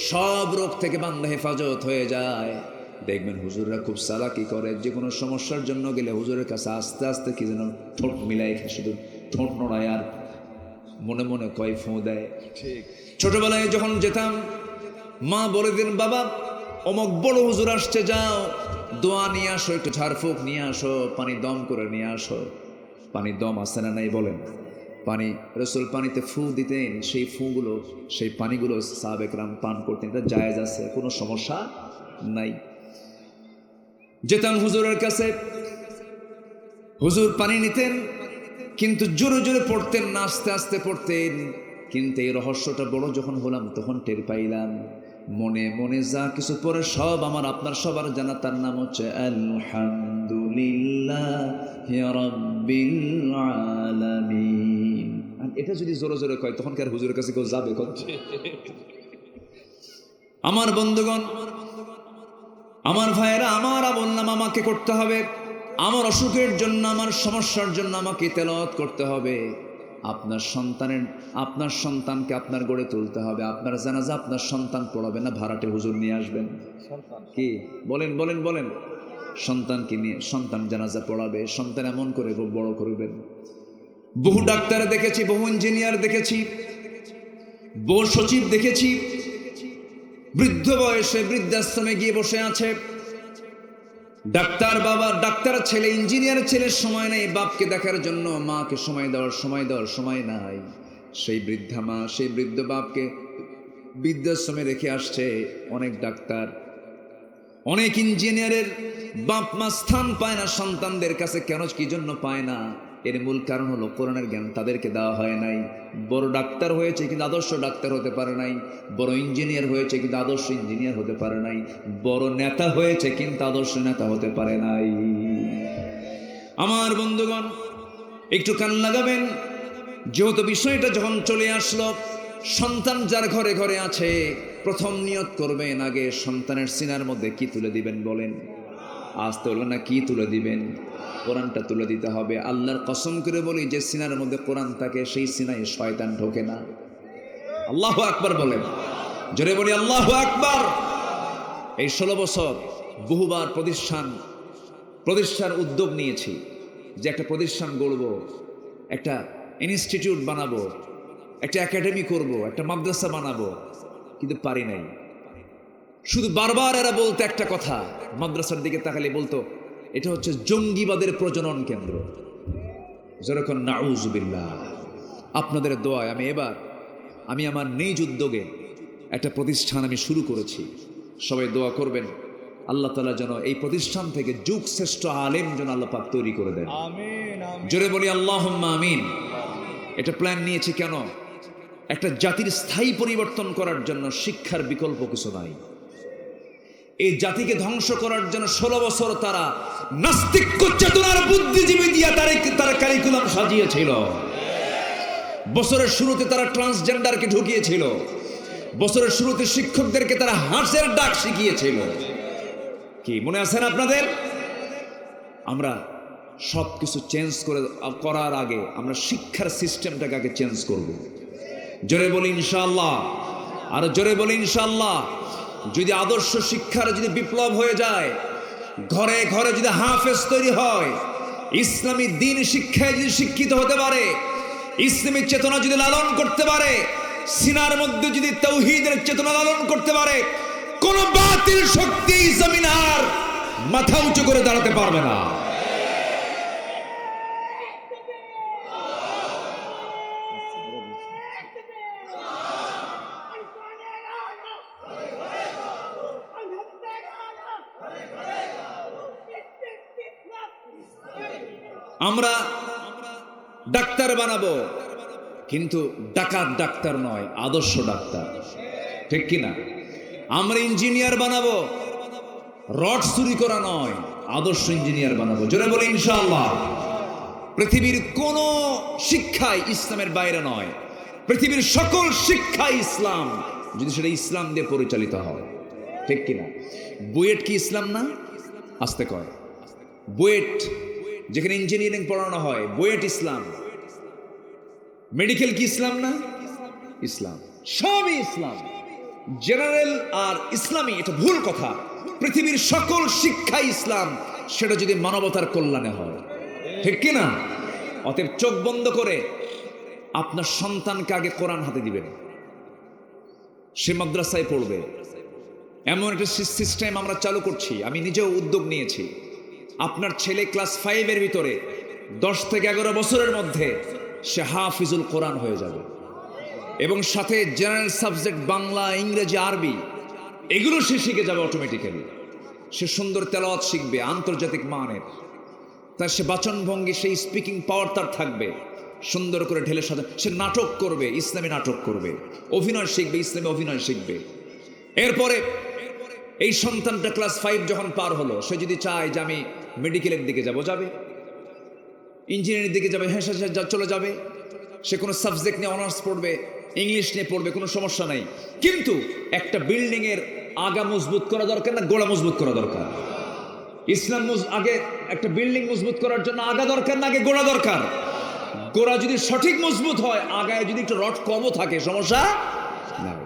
সব রোগ থেকে বান্দা হেফাজত হয়ে যায়। দেখবেন হুজুররা খুব চালাকি করে, যে কোনো সমস্যার জন্য গেলে হুজুরের কাছে আস্তে আস্তে কি যেন ঠোঁট মিলাই, শুধু ঠোঁট নড়ায় আর মনে মনে কয় ফোঁ দেয়। ঠিক ছোটবেলায় যখন যেতাম, মা বলে দিন বাবা অমুক বড় হুজুর আসছে, যাও দোয়া নিয়ে আসো, একটু ঝাড়ফুঁক নিয়ে আসো, পানি দম করে নিয়ে আসো। পানি দম আছে না নাই বলেন? পানি রাসূল পানিতে ফু দিতেন, সেই ফুগুলো, সেই পানিগুলো সাহাবে কেরাম পান করতেন, এটা জায়েজ আছে, কোনো সমস্যা নাই। যেতাম হুজুরের কাছে, হুজুর পানি নিতেন কিন্তু জোরে জোরে পড়তেন না, আস্তে আস্তে পড়তেন। কিন্তু এই রহস্যটা বড় যখন হলাম তখন টের পাইলাম, মনে মনে যা কিছু পড়ে সব আমার আপনার সবার জানা, তার নাম হচ্ছে আলহামদুলিল্লাহি রাব্বিল আলামিন। এটা যদি জোরে জোরে কয় তখন কি আর হুজুরের কাছে কেউ যাবে? আমার বন্ধুগণ, আমার ভাইয়েরা, আমার বললাম আমাকে করতে হবে, আমার অসুখের জন্য, আমার সমস্যার জন্য আমাকে তেলাওয়াত করতে হবে। আপনার সন্তানকে আপনার গড়ে তুলতে হবে। আপনার জানাজা আপনার সন্তান পড়াবে না, ভাড়াটে হুজুর নিয়ে আসবেন। কি বলেন বলেন বলেন? সন্তানকে নিয়ে সন্তান জানাজা পড়াবে, সন্তান এমন করে বড় করবেন। বহু ডাক্তার দেখেছি, বহু ইঞ্জিনিয়ার দেখেছি, বহু সচিব দেখেছি, বৃদ্ধ বয়সে বৃদ্ধাশ্রমে গিয়ে বসে আছে, ডাক্তার বাবা, ডাক্তার ছেলে, ইঞ্জিনিয়ার ছেলের সময় নেই বাপকে দেখার জন্য, মাকে সময় দেওয়ার সময় নাই। সেই বৃদ্ধা মা, সেই বৃদ্ধ বাপকে বৃদ্ধাশ্রমে রেখে আসছে। অনেক ডাক্তার, অনেক ইঞ্জিনিয়ারের বাপ মা স্থান পায় না সন্তানদের কাছে। কেন, কি জন্য পায় না? এর মূল কারণ হলো কোরআনের জ্ঞান তাদেরকে দেওয়া হয় নাই। বড় ডাক্তার হয়েছে কিন্তু আদর্শ ডাক্তার হতে পারে নাই, বড় ইঞ্জিনিয়ার হয়েছে কিন্তু আদর্শ ইঞ্জিনিয়ার হতে পারে নাই, বড় নেতা হয়েছে কিন্তু আদর্শ নেতা হতে পারে নাই। আমার বন্ধুগণ, একটু কান লাগাবেন। যেহেতু বিষয়টা যখন চলে আসলো, সন্তান যার ঘরে ঘরে আছে, প্রথম নিয়ত করবেন আগে সন্তানের সিনার মধ্যে কি তুলে দিবেন বলেন? আসতে হলো না, কি তুলে দিবেন? কোরআনটা তুলে দিতে হবে। আল্লাহর কসম করে বলি, যে সিনার মধ্যে কোরআন থাকে সেই সিনায় শয়তান ঢোকে না। আল্লাহু আকবার বলেন, জোরে বলি আল্লাহু আকবার। এই 16 বছর বহুবার প্রতিষ্ঠার উদ্যোগ নিয়েছি যে একটা প্রতিষ্ঠান গড়ব, একটা ইনস্টিটিউট বানাবো, একটা একাডেমি করব, একটা মাদ্রাসা বানাবো, কিন্তু পারি নাই। শুধু বারবার এরা বলতো একটা কথা, মাদ্রাসার দিকে তাকালে বলতো এটা হচ্ছে জঙ্গিবাদের প্রজনন কেন্দ্র। যেরকম নাউজুবিল্লাহ। আপনাদের দোয়ায় আমি আমার নিজ উদ্যোগে একটা প্রতিষ্ঠান আমি শুরু করেছি। সবাই দোয়া করবেন আল্লাহ তাআলা যেন এই প্রতিষ্ঠান থেকে যুগ শ্রেষ্ঠ আলেম যেন আল্লাহ পাক তৈরি করে দেন। জোরে বলি আল্লাহুম্মা আমিন। এটা প্ল্যান নিয়েছি কেন? একটা জাতির স্থায়ী পরিবর্তন করার জন্য শিক্ষার বিকল্প কিছু নাই। এই জাতিকে ধ্বংস করার জন্য 16 বছর তারা নাস্তিক্য চেতনার বুদ্ধিজীবী দিয়ে তারা কারিকুলাম সাজিয়েছিল। বছরের শুরুতে তারা ট্রান্সজেন্ডারকে ঢুকিয়েছিল। বছরের শুরুতে শিক্ষকদেরকে তারা হাঁসের ডাক শিখিয়েছিল। কি মনে আছেন আপনাদের? আমরা সব কিছু চেঞ্জ করার আগে আমরা শিক্ষার সিস্টেমটাকে আগে চেঞ্জ করব। জোরে বলি ইনশাআল্লাহ, আর জোরে বলি ইনশাআল্লাহ। যদি আদর্শ শিক্ষার যদি বিপ্লব হয়ে যায়, ঘরে ঘরে যদি হাফেজ তৈরি হয়, ইসলামী দ্বীন শিক্ষায় যদি শিক্ষিত হতে পারে, ইসলামী চেতনা যদি লালন করতে পারে, সিনার মধ্যে যদি তাওহীদের চেতনা লালন করতে পারে, কোন বাতিল শক্তি জমিন আর মাথা উঁচু করে দাঁড়াতে পারবে না। আমরা ডাক্তার বানাবো, কিন্তু ডাকাত ডাক্তার নয়, আদর্শ ডাক্তার, ঠিক কিনা? আমরা ইঞ্জিনিয়ার বানাবো, রড চুরি করা নয়, আদর্শ ইঞ্জিনিয়ার বানাবো। জোরে বলে ইনশাআল্লাহ। পৃথিবীর কোন শিক্ষাই ইসলামের বাইরে নয়। পৃথিবীর সকল শিক্ষা ইসলাম, যদি সেটা ইসলাম দিয়ে পরিচালিত হয়, ঠিক কিনা? বুয়েট কি ইসলাম না? আসতে কয় বুয়েট, যেখানে ইঞ্জিনিয়ারিং পড়ানো হয়, বুয়েট ইসলাম। মেডিকেল কি ইসলাম না? ইসলাম, সবই ইসলাম। জেনারেল আর ইসলামী, এটা ভুল কথা। পৃথিবীর সকল শিক্ষা ইসলাম, সেটা যদি মানবতার কল্যাণে হয়, ঠিক কিনা? অতএব চোখ বন্ধ করে আপনার সন্তানকে আগে কোরআন হাতে দিবেন, সে মাদ্রাসায় পড়বে। এমন একটা সিস্টেম আমরা চালু করছি, আমি নিজেও উদ্যোগ নিয়েছি। আপনার ছেলে ক্লাস 5-এর ভিতরে 10 থেকে 11 বছরের মধ্যে সে হাফিজুল কোরআন হয়ে যাবে, এবং সাথে জেনারেল সাবজেক্ট বাংলা, ইংরেজি, আরবি এগুলো সে শিখে যাবে অটোমেটিক্যালি। সে সুন্দর তেলাওয়াত শিখবে, আন্তর্জাতিক মানের। তার সে বাচনভঙ্গি, সেই স্পিকিং পাওয়ার তার থাকবে, সুন্দর করে ঢেলে সাজা। সে নাটক করবে, ইসলামী নাটক করবে, অভিনয় শিখবে, ইসলামী অভিনয় শিখবে। এরপরে এই সন্তানটা ক্লাস 5 যখন পার হলো, সে যদি চায় যে আমি মেডিকেলের দিকে যাব, যাবে। ইঞ্জিনিয়ারিং দিকে যাবে, হ্যাঁ চলে যাবে। সে কোনো সাবজেক্ট নিয়ে অনার্স পড়বে, ইংলিশ নিয়ে পড়বে, কোনো সমস্যা নাই। কিন্তু একটা বিল্ডিং এর আগা মজবুত করা দরকার না গোড়া মজবুত করা দরকার? ইসলাম আগে একটা বিল্ডিং মজবুত করার জন্য আগা দরকার না আগে গোড়া দরকার? গোড়া যদি সঠিক মজবুত হয়, আগায় যদি একটু রড কমও থাকে, সমস্যা নাই।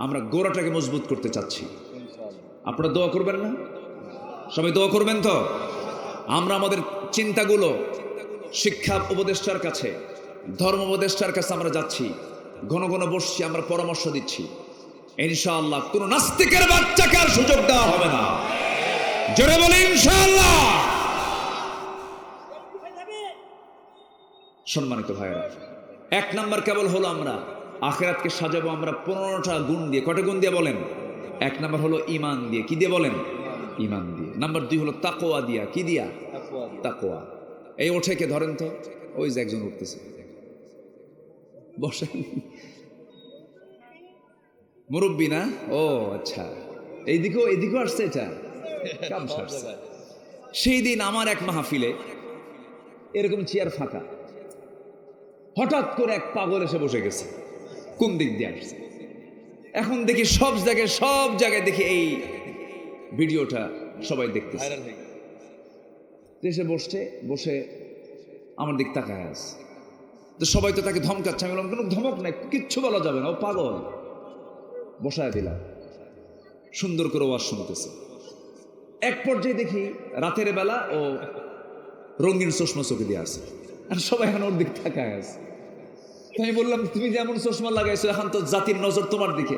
আমরা গোড়াটাকে মজবুত করতে চাচ্ছি। আপনারা দোয়া করবেন না? সবাই দোয়া করবেন তো? আমরা আমাদের চিন্তাগুলো শিক্ষা উপদেষ্টার কাছে, ধর্ম উপদেষ্টার কাছে আমরা যাচ্ছি, ঘন ঘন বসছি, আমরা পরামর্শ দিচ্ছি। ইনশাআল্লাহ কোন নাস্তিকের বাচ্চাকে আর সুযোগ দেওয়া হবে না। জোরে বলি ইনশাআল্লাহ। সম্মানিত ভাইরা, এক নাম্বার কেবল হলো আমরা আখিরাতকে সাজাবো আমরা 15টা গুণ দিয়ে। কয়টা গুণ দিয়ে বলেন? এক নাম্বার হলো ঈমান দিয়ে। কি দিয়ে বলেন? ঈমান দিয়ে। নাম্বার 2 হলো তাকওয়া দিয়া। কি দিয়া? তাকওয়া। এই ওঠে কে ধরেন তো, ওই যে একজন উঠতেছে, বসেন। মুরব্বী না? ও আচ্ছা, এইদিকেও আসছে এটা কাম সারছে। সেই দিন আমার এক মাহফিলে এরকম চেয়ার ফাঁকা, হঠাৎ করে এক পাগল এসে বসে গেছে। কোন দিক দিয়ে আসছে? এখন দেখি সব জায়গায় দেখি এই ভিডিওটা সবাই দেখতেছে। এসে বসে আমার দিক তাকায় আছে। তো সবাই তো তাকে ধমকাচ্ছে। আমি বললাম কোনো ধমক নাই, কিচ্ছু বলা যাবে না, ও পাগল। বসায় দিলাম, সুন্দর করে ওয়াজ শুনতেছে। এক পর্যায়ে দেখি রাতের বেলা ও রঙিন চশমা চোখে দিয়ে আছে, আর সবাই এখন ওর দিক তাকায় আছে। আমি বললাম তুমি যেমন চশমা লাগাইছো, এখন তো জাতির নজর তোমার দিকে।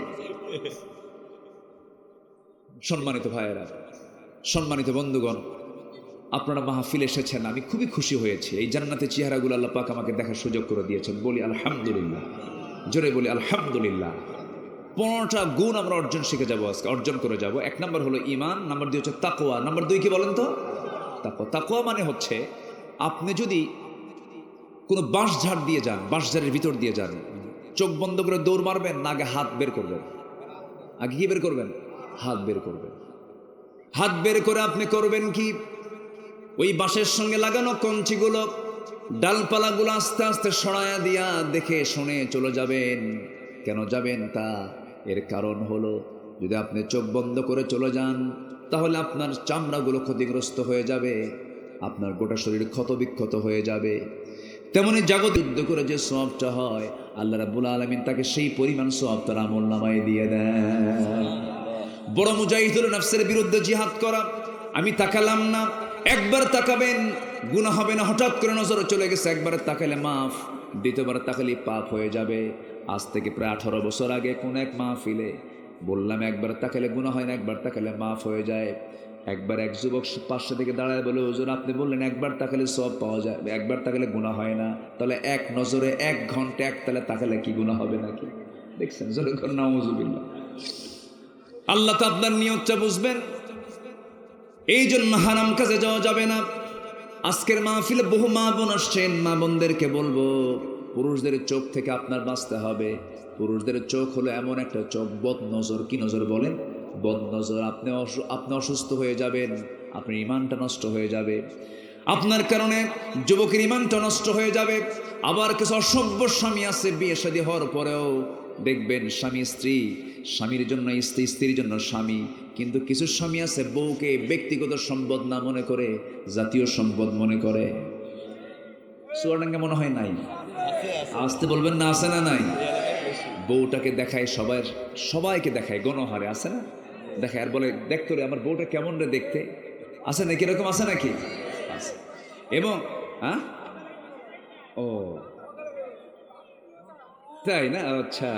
সম্মানিত ভাইয়েরা, সম্মানিত বন্ধুগণ, আপনারা মাহফিলে এসেছেন, আমি খুবই খুশি হয়েছি। এই জান্নাতের চেহারাগুলো আল্লাহ পাক আমাকে দেখার সুযোগ করে দিয়েছেন। বলি আলহামদুলিল্লাহ, জোরে বলি আলহামদুলিল্লাহ। 15টা গুণ আমরা অর্জন করে যাব। এক নাম্বার হলো ঈমান, নাম্বার 2 হচ্ছে তাকওয়া, নাম্বার 2 কি বলেন তো? তাকওয়া। তাকওয়া মানে হচ্ছে আপনি যদি কোনো বাঁশঝাড় দিয়ে যান, বাঁশঝাড়ের ভিতর দিয়ে যান, চোখ বন্ধ করে দৌড় মারবেন না, আগে হাত বের করবেন? আগে কি বের করবেন? হাত বের করবেন। হাত বের করে আপনি করবেন কি, ওই বাঁশের সঙ্গে লাগানো কঞ্চিগুলো, ডালপালাগুলো আস্তে আস্তে সরায়া দিয়া দেখে শুনে চলে যাবেন। কেন যাবেন তা? এর কারণ হলো যদি আপনি চোখ বন্ধ করে চলে যান তাহলে আপনার চামড়াগুলো ক্ষতিগ্রস্ত হয়ে যাবে, আপনার গোটা শরীর ক্ষতবিক্ষত হয়ে যাবে। তেমনি জাগত যুদ্ধ করে যে সওয়াবটা হয়, আল্লাহ রাব্বুল আলামিন তাকে সেই পরিমাণ সওয়াব তার আমলনামায় দিয়ে দেন। বড় মুজাহিদ হলো নফসের বিরুদ্ধে জিহাদ করা। আমি তাকালাম না, একবার তাকাবেন গুনাহ হবে না। হঠাৎ করে নজরে চলে গেছে, একবার তাকালে মাফ, দ্বিতীয়বার তাকালে পাপ হয়ে যাবে। আজ থেকে প্রায় 18 বছর আগে কোন এক মাহফিলে বললাম, একবার তাকালে গুনাহ হয় না, একবার তাকালে মাফ হয়ে যায়। একবার এক যুবক পাশে থেকে দাঁড়ায় বলে, হুজুর আপনি বললেন একবার তাকালে সওয়াব পাওয়া যায়, একবার তাকালে গুনাহ হয় না, তাহলে এক নজরে 1 ঘন্টা এক তালে তাকালে কি গুনাহ হবে নাকি? দেখছেন? জোরে করে নাউজুবিল্লাহ। আল্লাহ তো আপনার নিয়তটা বুঝবেন, এই জন্য হারাম কাজে যাওয়া যাবে না। আজকের মাহফিলে বহু মা বোন আসছেন, মা বোনদেরকে বলবো পুরুষদের চোখ থেকে আপনার বাঁচতে হবে। পুরুষদের চোখ হলো এমন একটা চোখ, বদ নজর। কি নজর বলেন? বদ নজর। আপনি অসুস্থ হয়ে যাবেন, আপনার ঈমানটা নষ্ট হয়ে যাবে, আপনার কারণে যুবকের ঈমানটা নষ্ট হয়ে যাবে। আবার কিছু অসভ্য স্বামী আছে, বিয়ে শাদী হওয়ার পরেও দেখবেন স্বামী স্ত্রী, স্বামীর জন্য স্ত্রী, স্ত্রীর জন্য স্বামী। কিন্তু কিছু স্বামী আছে বউকে ব্যক্তিগত সম্পদ না মনে করে জাতীয় সম্পদ মনে করে। চুয়াডাঙ্গা মনে হয় নাই? আসতে বলবেন না, আছে না নাই? বউটাকে দেখায় সবাইকে দেখায়, গণহারে আছে না, দেখায় আর বলে দেখতো রে আমার বউটা কেমন রে দেখতে, আছে নাকি? এরকম আছে নাকি? এবং ও তাই না? আচ্ছা,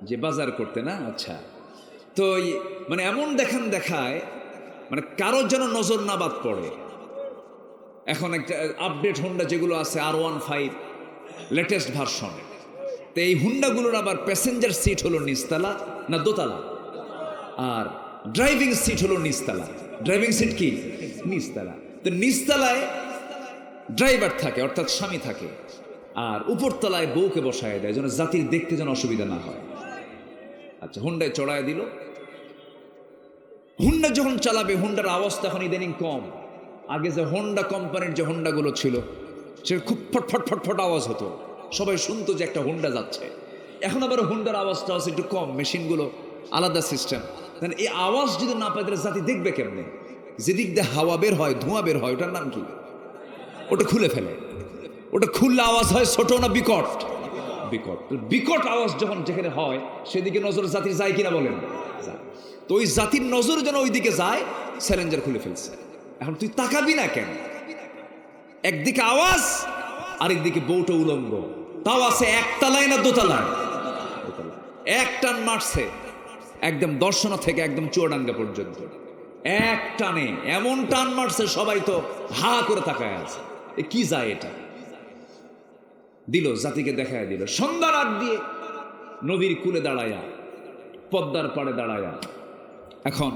যে বাজার করতে না, আচ্ছা। তো মানে এমন দেখায় মানে কারোর যেন নজর না বাদ পড়ে। এখন একটা আপডেট হুন্ডা যেগুলো আছে R15 লেটেস্ট ভার্সন, তো এই হুন্ডাগুলোর আবার প্যাসেঞ্জার সিট হলো নিচতলা না দোতলা, আর ড্রাইভিং সিট হলো নিচতলা। ড্রাইভিং সিট কি? নিচতলা। তো নিচতলায় ড্রাইভার থাকে, অর্থাৎ স্বামী থাকে, আর উপরতলায় বউকে বসায় দেয় যেন জাতির দেখতে যেন অসুবিধা না হয়। আচ্ছা, হুন্ডায় চড়ায় দিল। হুন্ডা যখন চালাবে, হুন্ডার আওয়াজ তখন ইদানিং কম। আগে যে হোন্ডা কোম্পানির যে হোন্ডাগুলো ছিল সে খুব ফটফট আওয়াজ হতো, সবাই শুনতো যে একটা হোন্ডা যাচ্ছে। এখন আবার হোন্ডার আওয়াজটা আছে একটু কম, মেশিনগুলো আলাদা সিস্টেম। এই আওয়াজ যদি না পায় তাহলে জাতি দেখবে কেমনে? যেদিক দিয়ে হাওয়া বের হয়, ধোঁয়া বের হয়, ওটার নাম কি? ওটা খুলে ফেলে। ওটা খুললে আওয়াজ হয় ছোট না বিকট? বিকট আওয়াজ যখন যেখানে হয় সেদিকে নজর জাতির যায় কিনা বলেন? তো ওই জাতির নজর যেন ওইদিকে যায়, স্যালেঞ্জার খুলে ফেলছে। এখন তুই তাকাবি না কেন? একদিকে আওয়াজ, আরেকদিকে বউটা উলঙ্গ, তাও আছে একতলায় না দোতলায়? এক টান মারছে একদম দর্শনা থেকে একদম চুয়াডাঙ্গা পর্যন্ত। এক টানে এমন টান মারছে, সবাই তো হা করে তাকায় আছে, এ কি যায় এটা। দিল, জাতিকে দেখায় দিল। সন্ধ্যার আগ দিয়ে নদীর কূলে দাঁড়ায়া, পদ্মার পাড়ে দাঁড়ায়া, এখন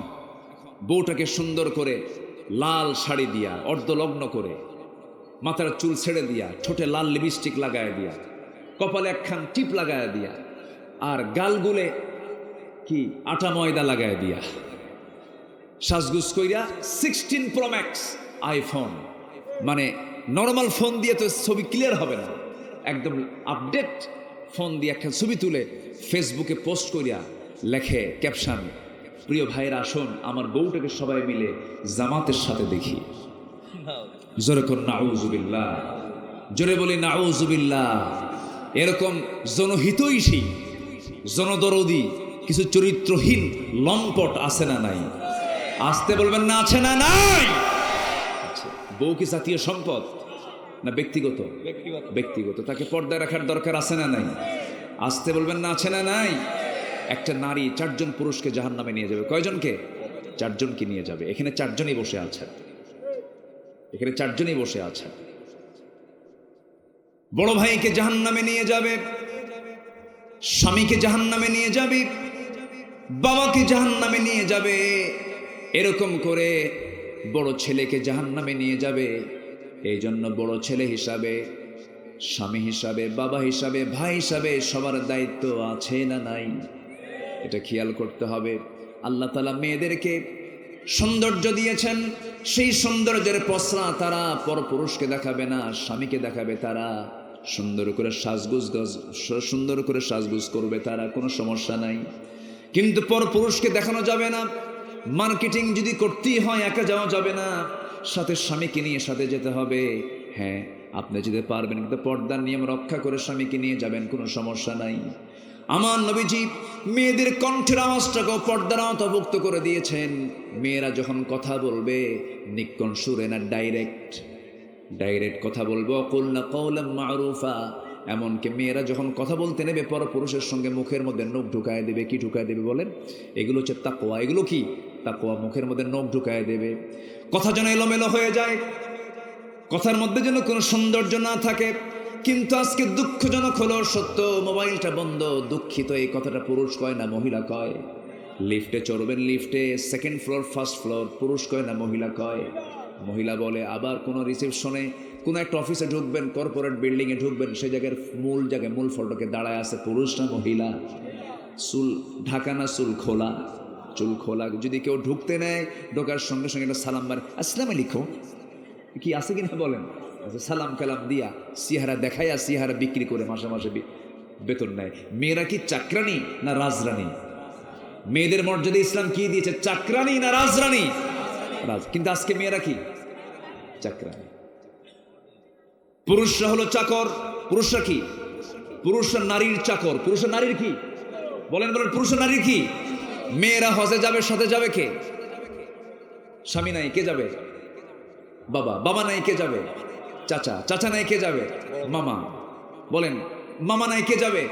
বউটাকে সুন্দর করে লাল শাড়ি দিয়া, অর্ধলগ্ন করে, মাথার চুল ছেড়ে দিয়া, ঠোঁটে লাল লিপস্টিক লাগায় দিয়া, কপালে একখান টিপ লাগায় দিয়া, আর গালগুলে কি আটা ময়দা লাগায় দিয়া, সাজগুজ কইরা 16 Pro Max আইফোন, মানে নর্মাল ফোন দিয়ে তো ছবি ক্লিয়ার হবে না, একদম আপডেট ফোন দিয়ে একটা ছবি তুলে ফেসবুকে পোস্ট করিয়া লেখে ক্যাপশন, প্রিয় ভাইয়ের আসুন আমার বউটাকে সবাই মিলে জামাতের সাথে দেখি। জোরে কোন নাউজুবিল্লাহ, জোরে বলি নাউজুবিল্লাহ। এরকম জনহিতৈষী, জনদরদি কিছু চরিত্রহীন লম্পট আছে না নাই? আসতে বলবেন না আছে না নাই? বউ কি জাতীয় সম্পদ না ব্যক্তিগত? ব্যক্তিগত। তাকে পর্দায় রাখার দরকার আছে না নাই? আসতে বলবেন না আছে না নাই? একটা নারী 4 জন পুরুষকে জাহান্নামে নিয়ে যাবে। কয়জনকে? 4 জনকে নিয়ে যাবে। এখানে 4 জনই বসে আছে, এখানে 4 জনই বসে আছে। বড় ভাইকে জাহান্নামে নিয়ে যাবে, স্বামীকে জাহান্নামে নিয়ে যাবে, বাবাকে জাহান্নামে নিয়ে যাবে, এরকম করে বড় ছেলেকে জাহান্নামে নিয়ে যাবে। এই জন্য বড় ছেলে হিসাবে, স্বামী হিসাবে, বাবা হিসাবে, ভাই হিসাবে সবার দায়িত্ব আছে না নাই? এটা খেয়াল করতে হবে। আল্লাহ তাআলা মেয়েদেরকে সৌন্দর্য দিয়েছেন, সেই সৌন্দর্যের পসরা তারা পরপুরুষকে দেখাবে না, স্বামীকে দেখাবে। তারা সুন্দর করে সাজগুজ করবে, তারা কোনো সমস্যা নাই। কিন্তু পরপুরুষকে দেখানো যাবে না। মার্কেটিং যদি করতেই হয় একা যাওয়া যাবে না, সাথে স্বামীকে নিয়ে সাথে যেতে হবে। হ্যাঁ, আপনি যেতে পারবেন, কিন্তু পর্দার নিয়ম রক্ষা করে স্বামীকে নিয়ে যাবেন, কোনো সমস্যা নাই। আমার নবীজি মেয়েদের কণ্ঠের আওয়াজটাকেও পর্দার আওতাভুক্ত করে দিয়েছেন। মেয়েরা যখন কথা বলবে নিক্কণ সুরে না, ডাইরেক্ট কথা বলবে। অকুলনা কওলাম মারুফা। এমনকি মেয়েরা যখন কথা বলতে নেবে পরপুরুষের সঙ্গে মুখের মধ্যে নখ ঢুকায় দেবে। কি ঢুকায় দেবে বলেন? এগুলো হচ্ছে তাকওয়া। এগুলো কি তাকওয়া? মুখের মধ্যে নখ ঢুকায় দেবে। কথা যেন এলোমেলো হয়ে যায়, কথার মধ্যে যেন কোনো সৌন্দর্য না থাকে। কিন্তু আজকে দুঃখজনক হলো সত্য, মোবাইলটা বন্ধ। দুঃখিত, এই কথাটা পুরুষ কয় না মহিলা কয়। লিফটে চড়বেন, লিফটে 2nd ফ্লোর 1st ফ্লোর, পুরুষ কয় না মহিলা কয়? মহিলা বলে। আবার কোনো রিসেপশনে, কোনো একটা অফিসে ঢুকবেন, কর্পোরেট বিল্ডিংয়ে ঢুকবেন, সেই জায়গার মূল ফটকে দাঁড়ায় আছে পুরুষ না মহিলা? চুল ঢাকা না চুল খোলা? চুল খোলা। যদি কেউ ঢুকতে নেয়, ঢোকার সঙ্গে সঙ্গে একটা সালাম মারে, আসসালামু আলাইকুম, কি আছে কিনা বলেন? সালাম কালাম দিয়া সিহারা দেখাইয়া সিহারা বিক্রি করে মাসে মাসে বেতন নেয়। মেয়েরা কি চাকরানি না রাজরানী? মেয়েদের মর্যাদা ইসলাম কি দিয়েছে? চাকরানি না রাজরানী? কিন্তু আজকে মেয়েরা কি? চাকরানি। পুরুষরা হলো চাকর। পুরুষরা কি? পুরুষরা নারীর চাকর। পুরুষরা নারীর কি? বলেন বলেন, পুরুষরা নারীর কি? মেয়েরা হজে যাবে, সাথে যাবে কে? স্বামী নাই, কে যাবে? বাবা। বাবা নাই, কে যাবে? চাচা। চাচা নাই, কে যাবে? মামা। বলেন, মামা নাই, কে যাবে?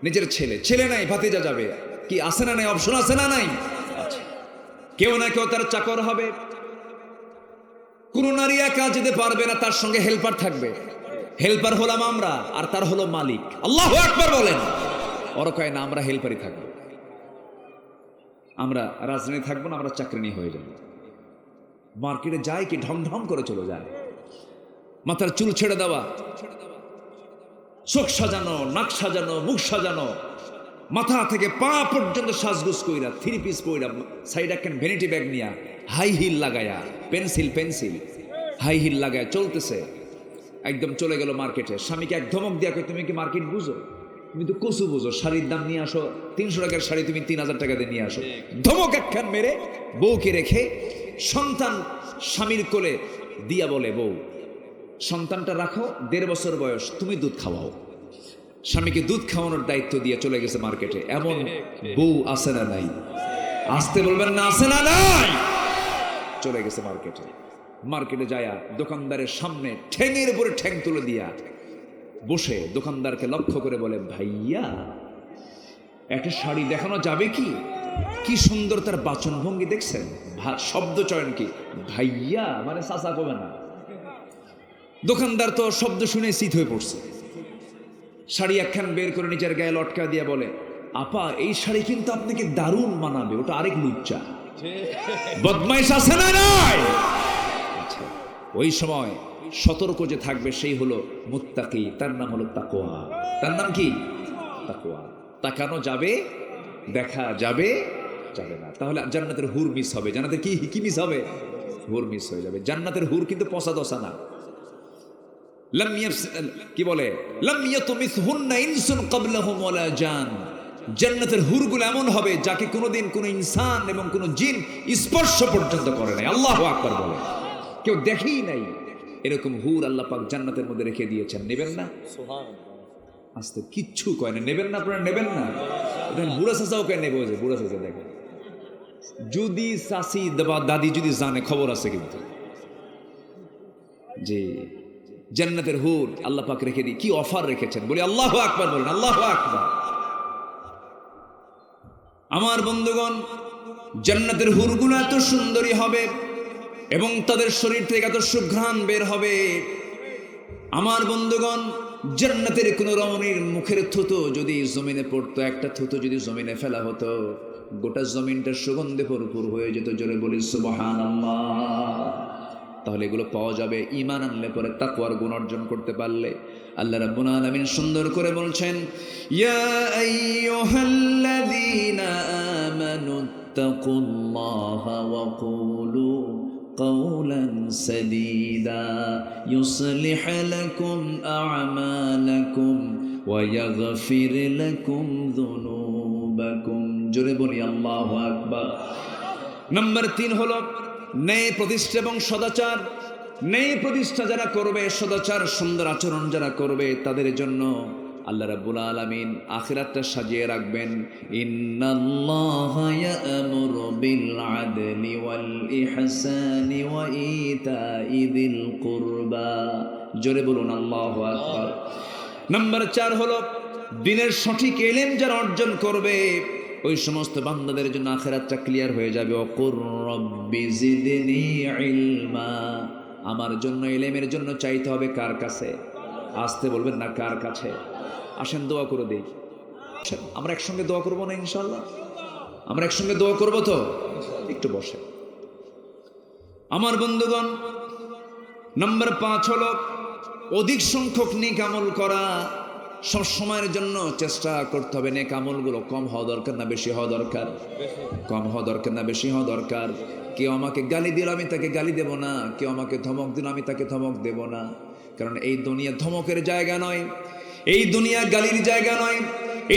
নিজের ছেলে। ছেলে নাই, ভাতিজা যাবে। কি আছে না নাই? অপশন আছে না নাই? কেউ না কেউ তার চাকর হবে। কোন নারী একা যেতে পারবে না, তার সঙ্গে হেল্পার থাকবে। হেল্পার হলাম আমরা, আর তার হলো মালিক। আল্লাহু আকবার বলেন। ওরা কয় না, আমরা হেল্পারই থাকবো, আমরা রাজধানী থাকবো না, আমরা চাকরানি হয়ে যাবো। মার্কেটে যায় কি ঢং ঢং করে চলে যায়। মাথার চুল ছেড়ে দেওয়া, চোখ সাজানো, নাক সাজানো, মুখ সাজানো, মাথা থেকে পা পর্যন্ত সাজগুজ কইরা, 3 পিস পইরা, সাইড একখান ভ্যানিটি ব্যাগ নিয়া, হাই হিল লাগায়া, পেন্সিল হাই হিল লাগায়া চলতেছে। একদম চলে গেল মার্কেটে। স্বামীকে এক ধমক দিয়া কই, তুমি কি মার্কেট বুঝো? তুমি তো কচু বুঝো। শাড়ির দাম নিয়ে আসো, 300 টাকার শাড়ি তুমি 3000 টাকা দিয়ে নিয়ে আসো। ধমক একখান মেরে বউকে রেখে সন্তান স্বামীর কোলে দিয়া বলে, বউ সন্তানটা রাখো, 1.5 বছর বয়স, তুমি দুধ খাওয়াও। স্বামীকে দুধ খাওয়ানোর দায়িত্ব দিয়ে চলে গেছে মার্কেটে। এমন বউ আছে না নাই? আসতে বলবেন না আছে না নাই? চলে গেছে মার্কেটে যায়া দোকানদারের সামনে ঠ্যাঙের উপরে ঠ্যাং তুলে দিয়া বসে দোকানদারকে লক্ষ্য করে বলে, ভাইয়া একটা শাড়ি দেখানো যাবে কি? কি সুন্দর তার বাচন ভঙ্গি দেখছেন, শব্দ চয়ন কি, ভাইয়া মানে চাচা কবে না। দোকানদার তো শব্দ শুনে শীত হয়ে পড়ছে, শাড়ি একখান বের করে নিজের গায়ে লটকা দিয়ে বলে, আপা এই শাড়ি কিন্তু আপনাকে দারুণ মানাবে। ওটা আরেক লুচ্চা, বদমাইশ আছে না নাই? আচ্ছা, ওই সময় সতর্ক যে থাকবে সেই হলো মুত্তাকি, তার নাম হলো তাকওয়া। তার নাম কি? তাকওয়া। তাকানো যাবে, দেখা যাবে, যাবে না। তাহলে জান্নাতের হুর মিস হবে। জান্নাতের কি কি মিস হবে? হুর মিস হয়ে যাবে। জান্নাতের হুর কিন্তু পচা দশা না। কি বলে, লাম ইয়াতমিসহুন্না ইনসুন ক্বাবলাহুম ওয়ালা জান। জান্নাতের হুরগুলো এমন হবে যাকে কোনোদিন কোনো ইনসান এবং কোনো জিন স্পর্শ পর্যন্ত করে নাই। আল্লাহু আকবার বলে, কেউ দেখেই নাই। এরকম হুর আল্লাহ পাক জান্নাতের মধ্যে রেখে দিয়েছেন। নেবেন না? আস্তে কিচ্ছু কয় না। নেবেন না? আপনারা নেবেন না? দেখেন বুড়া চাচাও কে নেবে, বুড়া চাচা দেখেন, যদি চাচি বা দাদি যদি জানে খবর আছে কিন্তু, যে জান্নাতের হুর আল্লাহ পাক রেখে দিয়ে কি অফার রেখেছেন। বলি আল্লাহু আকবার বলেন, আল্লাহু আকবার। আমার বন্ধুগণ, জান্নাতের হুরগুলো এত সুন্দরী হবে এবং তাদের শরীর থেকে এত সুঘ্রাণ বের হবে। আমার বন্ধুগণ, জান্নাতের কোন রমণীর মুখের থুতু যদি জমিনে পড়তো, একটা থুতু যদি জমিনে ফেলা হতো, গোটা জমিনটা সুগন্ধে ভরপুর হয়ে যেত। জোরে বলি সুবহানাল্লাহ। তাহলে এগুলো পাওয়া যাবে ঈমান আনলে পরে, তাকওয়ার গুণ অর্জন করতে পারলে। আল্লাহ রাব্বুল আলামিন সুন্দর করে বলছেন, ইয়া আইয়ুহাল্লাযীনা আমানুত্তাকুল্লাহা ওয়া কুলু قولا سديدا يصلح لكم أعمالكم ويغفر لكم ذنوبكم। জোরে বলি আল্লাহু আকবার। নাম্বার 3 হলো ন্যায় প্রতিষ্ঠা এবং সদাচার। ন্যায় প্রতিষ্ঠা যারা করবে, সদাচার সুন্দর আচরণ যারা করবে, তাদের জন্য আল্লাহ রাব্বুল আলামিন আখিরাতটা সাজিয়ে রাখবেন। ইন্নাল্লাহা ইয়া'মুরু বিল আদলি ওয়াল ইহসানি ওয়া ইতা'i যিল কুরবা। জোরে বলুন আল্লাহু আকবার। নাম্বার 4 হলো দ্বীনের সঠিক ইলম যারা অর্জন করবে, ওই সমস্ত বান্দাদের জন্য আখিরাতটা ক্লিয়ার হয়ে যাবে। ওয়াকুর রাব্বি জিদনি ইলমা। আমার জন্য ইলমের জন্য চাইতে হবে কার কাছে? আসতে বলবেন না, কার কাছে? আসেন দোয়া করে দেই। আমরা একসঙ্গে দোয়া করবো না ইনশাআল্লাহ? আমরা একসঙ্গে দোয়া করবো তো? একটু বসে। আমার বন্ধুগণ, নাম্বার 5 হলো অধিক সংখ্যক নেক আমল করা। সব সময়ের জন্য চেষ্টা করতে হবে নেক আমলগুলো কম হওয়া দরকার না বেশি হওয়া দরকার? কম হওয়া দরকার না বেশি হওয়া দরকার? কেউ আমাকে গালি দিল, আমি তাকে গালি দেব না। কেউ আমাকে ধমক দিল, আমি তাকে ধমক দেব না। কারণ এই দুনিয়া ধমকের জায়গা নয়, এই দুনিয়া গালির জায়গা নয়,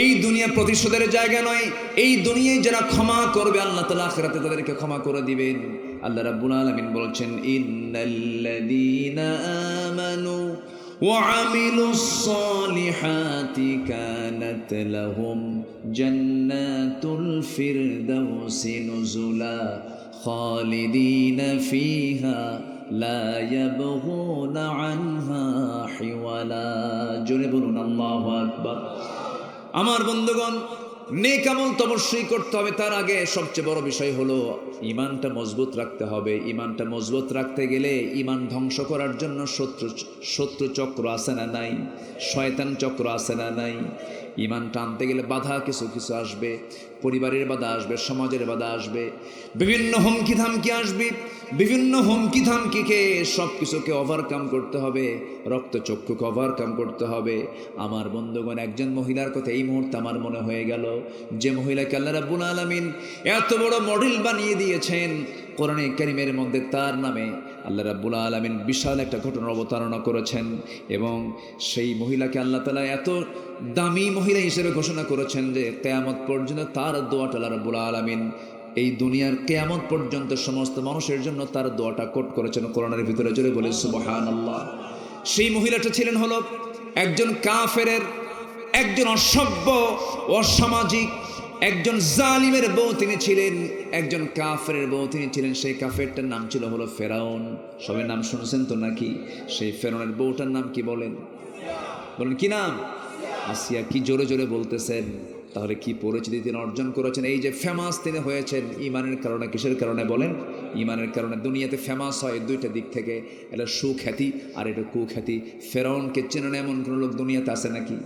এই দুনিয়া প্রতিশোধের জায়গা নয়। এই দুনিয়ায় যারা ক্ষমা করবে, আল্লাহ তাআলা আখিরাতে তাদেরকে ক্ষমা করে দিবেন। আল্লাহ রাব্বুল আলামিন বলছেন, ইন্নাল্লাযীনা আমানু ওয়া আমিলুস সালিহাতি কানাত লাহুম জান্নাতুল ফিরদাউসি নুজুলা খালিদিনা ফিহা লা ইয়াবগুনা আনহা হিওয়ালা। জোরে বলুন আল্লাহু আকবার। আমার বন্ধুগণ, নেক আমল তো অবশ্যই করতে হবে। তার আগে সবচেয়ে বড় বিষয় হলো ঈমানটা মজবুত রাখতে হবে। ঈমানটা মজবুত রাখতে গেলে ঈমান ধ্বংস করার জন্য শত্রু চক্র আছে না নাই? শয়তান চক্র আছে না নাই? ঈমানটা আনতে গেলে বাধা কিছু কিছু আসবে। পরিবারের বাধা আসবে, সমাজের বাধা আসবে, বিভিন্ন হুমকি ধামকি আসবে। বিভিন্ন হুমকি ধামকিকে সব কিছুকে ওভারকাম করতে হবে, রক্তচক্ষুকে ওভারকাম করতে হবে। আমার বন্ধুগণ, একজন মহিলার কথা এই মুহূর্তে আমার মনে হয়ে গেল, যে মহিলাকে আল্লাহ রাব্বুল আলামিন এত বড় মডেল বানিয়ে দিয়েছেন কোরআনে কারীমের মধ্যে। তার নামে আল্লাহ রাব্বুল আলামিন বিশাল একটা ঘটনা অবতারণা করেছেন এবং সেই মহিলাকে আল্লাহ তাআলা এত দামি মহিলা হিসেবে ঘোষণা করেছেন যে কিয়ামত পর্যন্ত তার দোয়াটা আল্লাহ রাব্বুল আলামিন এই দুনিয়ার কিয়ামত পর্যন্ত সমস্ত মানুষের জন্য তার দোয়াটা কোট করেছেন কোরআনের ভিতরে। জোরে বলে সুবহানাল্লাহ। সেই মহিলাটা ছিলেন হলো একজন কাফেরের, একজন অসভ্য, অসামাজিক, একজন জালিমের বউ তিনি ছিলেন। একজন কাফেরের বউ তিনি ছিলেন। সেই কাফেরটার নাম ছিল হলো ফেরাউন। সবাই নাম শুনেছেন তো নাকি? সেই ফেরাউনের বউটার নাম কি বলেন? বলেন কি নাম? আসিয়া। কি জোরে জোরে বলতেছেন? তাহলে কি পরিচিতি তিনি অর্জন করেছেন? এই যে ফেমাস তিনি হয়েছেন ইমানের কারণে। কিসের কারণে বলেন? ইমানের কারণে। দুনিয়াতে ফেমাস হয় দুইটা দিক থেকে, এটা সুখ্যাতি আর এটা কুখ্যাতি। ফেরাউনকে চেনে না এমন কোনো লোক দুনিয়াতে আছে নাকি?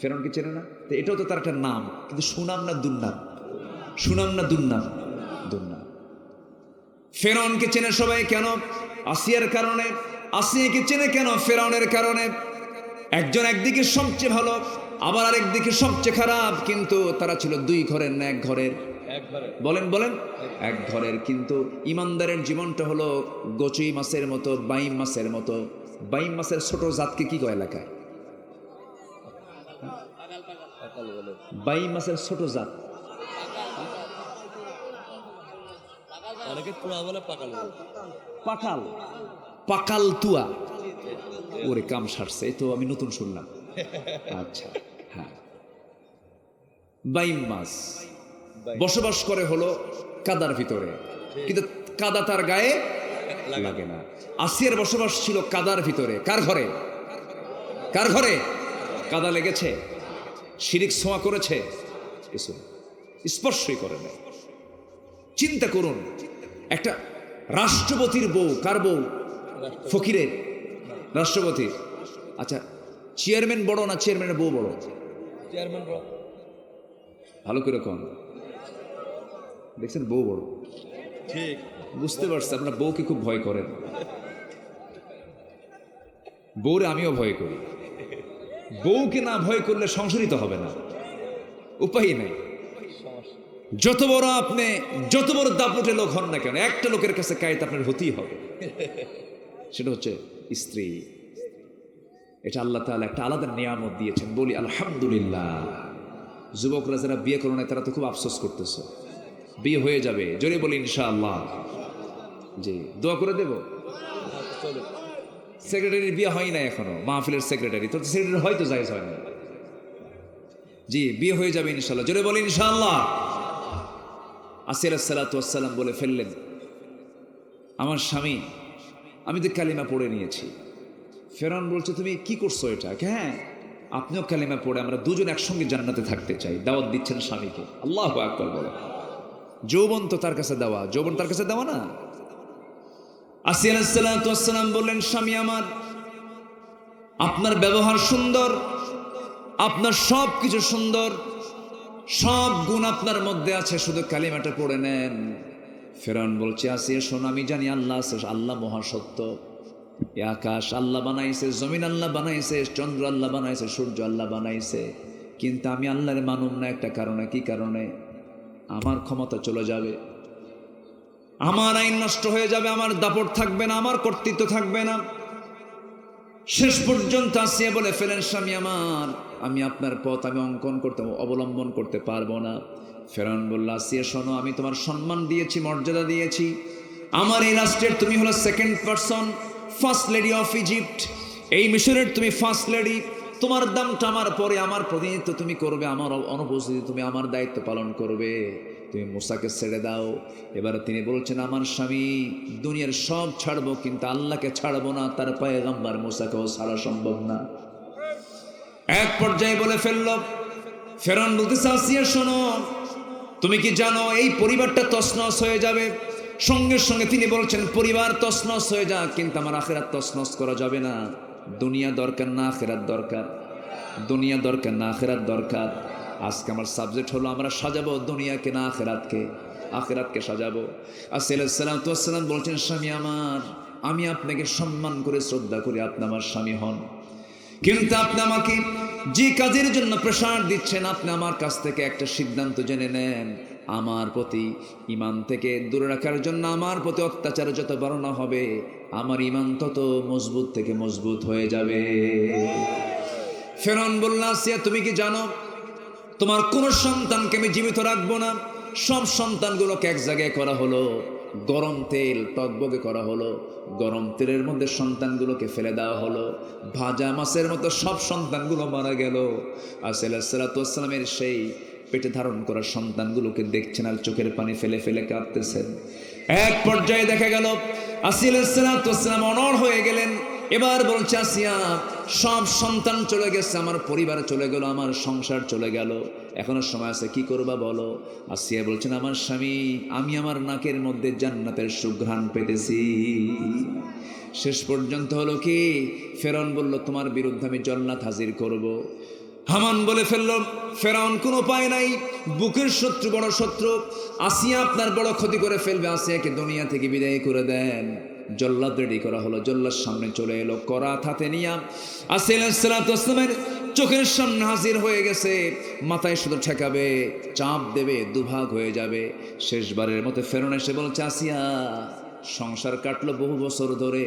ফেরাউনকে চেনে না? তো এটাও তো তার একটা নাম, কিন্তু সুনাম না দুর্নাম? সুনাম না দুর্নাম? দুর্নাম। ফেরাউনকে চেনে সবাই কেন? আসিয়ার কারণে। আসিয়াকে চেনে কেন? ফেরাউনের কারণে। একজন একদিকে সবচেয়ে ভালো, আবার আরেকদিকে সবচেয়ে খারাপ, কিন্তু তারা ছিল দুই ঘরের না এক ঘরের? বলেন বলেন, এক ঘরের। কিন্তু ইমানদারের জীবনটা হলো গচুই মাছের মতো, বাইম মাছের মতো। বাইম মাছের ছোট জাতকে কি কয় এলাকায়? বাইম মাছের ছোট জাত পাকাল। পাকাল তুয়া। ওরে কাম সারছে, এই তো আমি নতুন শুনলাম। আচ্ছা, হ্যাঁ। বাইম মাছ বসবাস করে হলো কাদার ভিতরে, কিন্তু কাদা তার গায়ে লাগে না। আসিয়ার বসবাস ছিল কাদার ভিতরে। কার ঘরে? কার ঘরে কাদা লেগেছে? শিরিক ছোঁয়া করেছে? কিছু স্পর্শই করে না। চিন্তা করুন, একটা রাষ্ট্রপতির বউ। কার বউ? ফকিরের। রাষ্ট্রপতির। আচ্ছা, চেয়ারম্যান বড় না চেয়ারম্যানের বউ বড়? চেয়ারম্যান বড়। ভালো করে কোন দেখছেন? বউ বড়। ঠিক, বুঝতে পারছি আপনার বউকে খুব ভয় করেন। বউরে আমিও ভয় করি। বউকে না ভয় করলে সংসারিত হবে না, উপায় নাই। যত বড় আপনি, যত বড় দাপুটে লোক হন না কেন, একটা লোকের কাছে কায়েত আপনার হতেই হবে, সেটা হচ্ছে স্ত্রী। এটা আল্লাহ তাআলা একটা আলাদা নিয়ামত দিয়েছেন, বলি আলহামদুলিল্লাহ। যুবকরা যারা বিয়ে করে না তারা তো খুব আফসোস করতেছে। বিয়ে হয়ে যাবে, জোরে বলি ইনশাআল্লাহ। জি, দোয়া করে দেব। সেক্রেটারির বিয়ে হয় না এখনো, মাহফিলের সেক্রেটারি। তো সেক্রেটারি হয়তো জায়েজ হয় না। জি, বিয়ে হয়ে যাবে ইনশাআল্লাহ, জোরে বলি ইনশাআল্লাহ। আসিয়া আলাইহিস সালাতু ওয়াস সালাম বলে ফেললেন, আমার স্বামী, আমি তো কালিমা পড়ে নিয়েছি। ফেরাউন বলছে, তুমি কি করছো এটা? হ্যাঁ, আপনিও কালিমা পড়ে আমরা দুজন একসঙ্গে জান্নাতে থাকতে চাই। দাওয়াত দিচ্ছেন স্বামীকে। আল্লাহু আকবার বলে। যৌবন তো তার কাছে দেওয়া, যৌবন তার কাছে দেওয়া না। আসিয়া আলাইহিস সালাতু ওয়াস সালাম বললেন, স্বামী আমার, আপনার ব্যবহার সুন্দর, আপনার সব কিছু সুন্দর, সব গুণ আপনার মধ্যে আছে, শুধু কালিমাটা পড়ে নেন। ফেরাউন বলছে, আসিয়া শোন, আমি জানি আল্লাহ আছে, আল্লাহ মহাসত্য। এ আকাশ আল্লাহ বানাইছে, জমিন আল্লাহ বানাইছে, চন্দ্র আল্লাহ বানাইছে, সূর্য আল্লাহ বানাইছে, কিন্তু আমি আল্লাহর মানুম না একটা কারণে। কি কারণে? আমার ক্ষমতা চলে যাবে, আমার আইন নষ্ট হয়ে যাবে, আমার দাপট থাকবে না, আমার কর্তৃত্ব থাকবে না। শেষ পর্যন্ত আসিয়া বলে ফেলেন, স্বামী আমার, আমি আপনার পথ আমি অঙ্কন করতে, অবলম্বন করতে পারবো না। ফেরাউন বলল, আসিয়া শোনো, আমি তোমার সম্মান দিয়েছি, মর্যাদা দিয়েছি। আমার এই রাষ্ট্রের তুমি হলো second person, first lady of Egypt. এই মিশরের তুমি ফার্স্ট লেডি। তোমার দামটা আমার পরে, আমার প্রতিনিধিত্ব তুমি করবে, আমার অনুপস্থিতি তুমি আমার দায়িত্ব পালন করবে। তুমি মুসাকে ছেড়ে দাও। এবার তিনি বলছেন, আমার স্বামী, দুনিয়ার সব ছাড়বো, কিন্তু আল্লাহকে ছাড়বো না, তার পয়গম্বর মুসাকেও ছাড়া সম্ভব না। এক পর্যায়ে বলে ফেলল, ফেরাউন বলতেছে, আসিয়া শোনো, তুমি কি জানো এই পরিবারটা তছনছ হয়ে যাবে? সঙ্গে সঙ্গে তিনি বলছেন, পরিবার তছনছ হয়ে যাক, কিন্তু আমার আখিরাত তছনছ করা যাবে না। দুনিয়া দরকার না আখিরাত দরকার, দুনিয়া দরকার না আখিরাত দরকার। আজকে আমার সাবজেক্ট হলো, আমরা সাজাবো দুনিয়াকে না আখিরাতকে, আখিরাতকে সাজাবো। আসিয়া আলাইহিস সালাতু ওয়াস সালাম বলছেন, স্বামী আমার, আমি আপনাকে সম্মান করে শ্রদ্ধা করি, আপনি আমার স্বামী হন, কিন্তু আপনি আমাকে যে কাজের জন্য প্রেসার দিচ্ছেন, আপনি আমার কাছ থেকে একটা সিদ্ধান্ত জেনে নেন। আমার প্রতি ঈমান থেকে দূরে রাখার জন্য আমার প্রতি অত্যাচার যত বাড়ানো হবে, আমার ঈমান তত মজবুত থেকে মজবুত হয়ে যাবে। ফেরাউন বলল, আসিয়া তুমি কি জানো, তোমার কোন সন্তানকে আমি জীবিত রাখবো না। সব সন্তানগুলোকে এক জায়গায় করা হলো, গরম তেল টকবগে করা হলো, গরম তেলের মধ্যে সন্তানগুলোকে ফেলে দেওয়া হলো, ভাজা মাছের মতো সব সন্তানগুলো মারা গেল। আসিয়া আলাইহিস সালাতু ওয়াস সালামের সেই পেটে ধারণ করা সন্তানগুলোকে দেখছেন আর চোখের পানি ফেলে ফেলে কাঁদতেছেন। এক পর্যায়ে দেখা গেল আসিয়া আলাইহিস সালাতু ওয়াস সালাম অনড় হয়ে গেলেন। এবার বলছে, আসিয়া সব সন্তান চলে গেছে, আমার পরিবার চলে গেল, আমার সংসার চলে গেল, এখনো সময় আছে, কি করবা বলো? আসিয়া বলছেন, আমার স্বামী, আমি আমার নাকের মধ্যে জান্নাতের সুঘ্রাণ পেতেছি। শেষ পর্যন্ত হলো কি, ফেরাউন বলল, তোমার বিরুদ্ধে আমি জান্নাত হাজির করব। হামান বলে ফেলল, ফেরাউন কোনো উপায় নাই, বুকের শত্রু বড় শত্রু, আসিয়া আপনার বড় ক্ষতি করে ফেলবে, আসিয়াকে দুনিয়া থেকে বিদায় করে দেন। জল্লাদ রেডি করা হলো, জল্লাদ সামনে চলে এলো, করাত হাতে নিয়া আসিয়া আলাইহিস সালাতু ওয়াস সালামের চোখের সামনে হাজির হয়ে গেছে। মাথায় শুধু ঠেকাবে, চাপ দেবে, দুভাগ হয়ে যাবে। শেষবারের মতো ফেরাউন এসে বলছে, আসিয়া, সংসার কাটলো বহু বছর ধরে,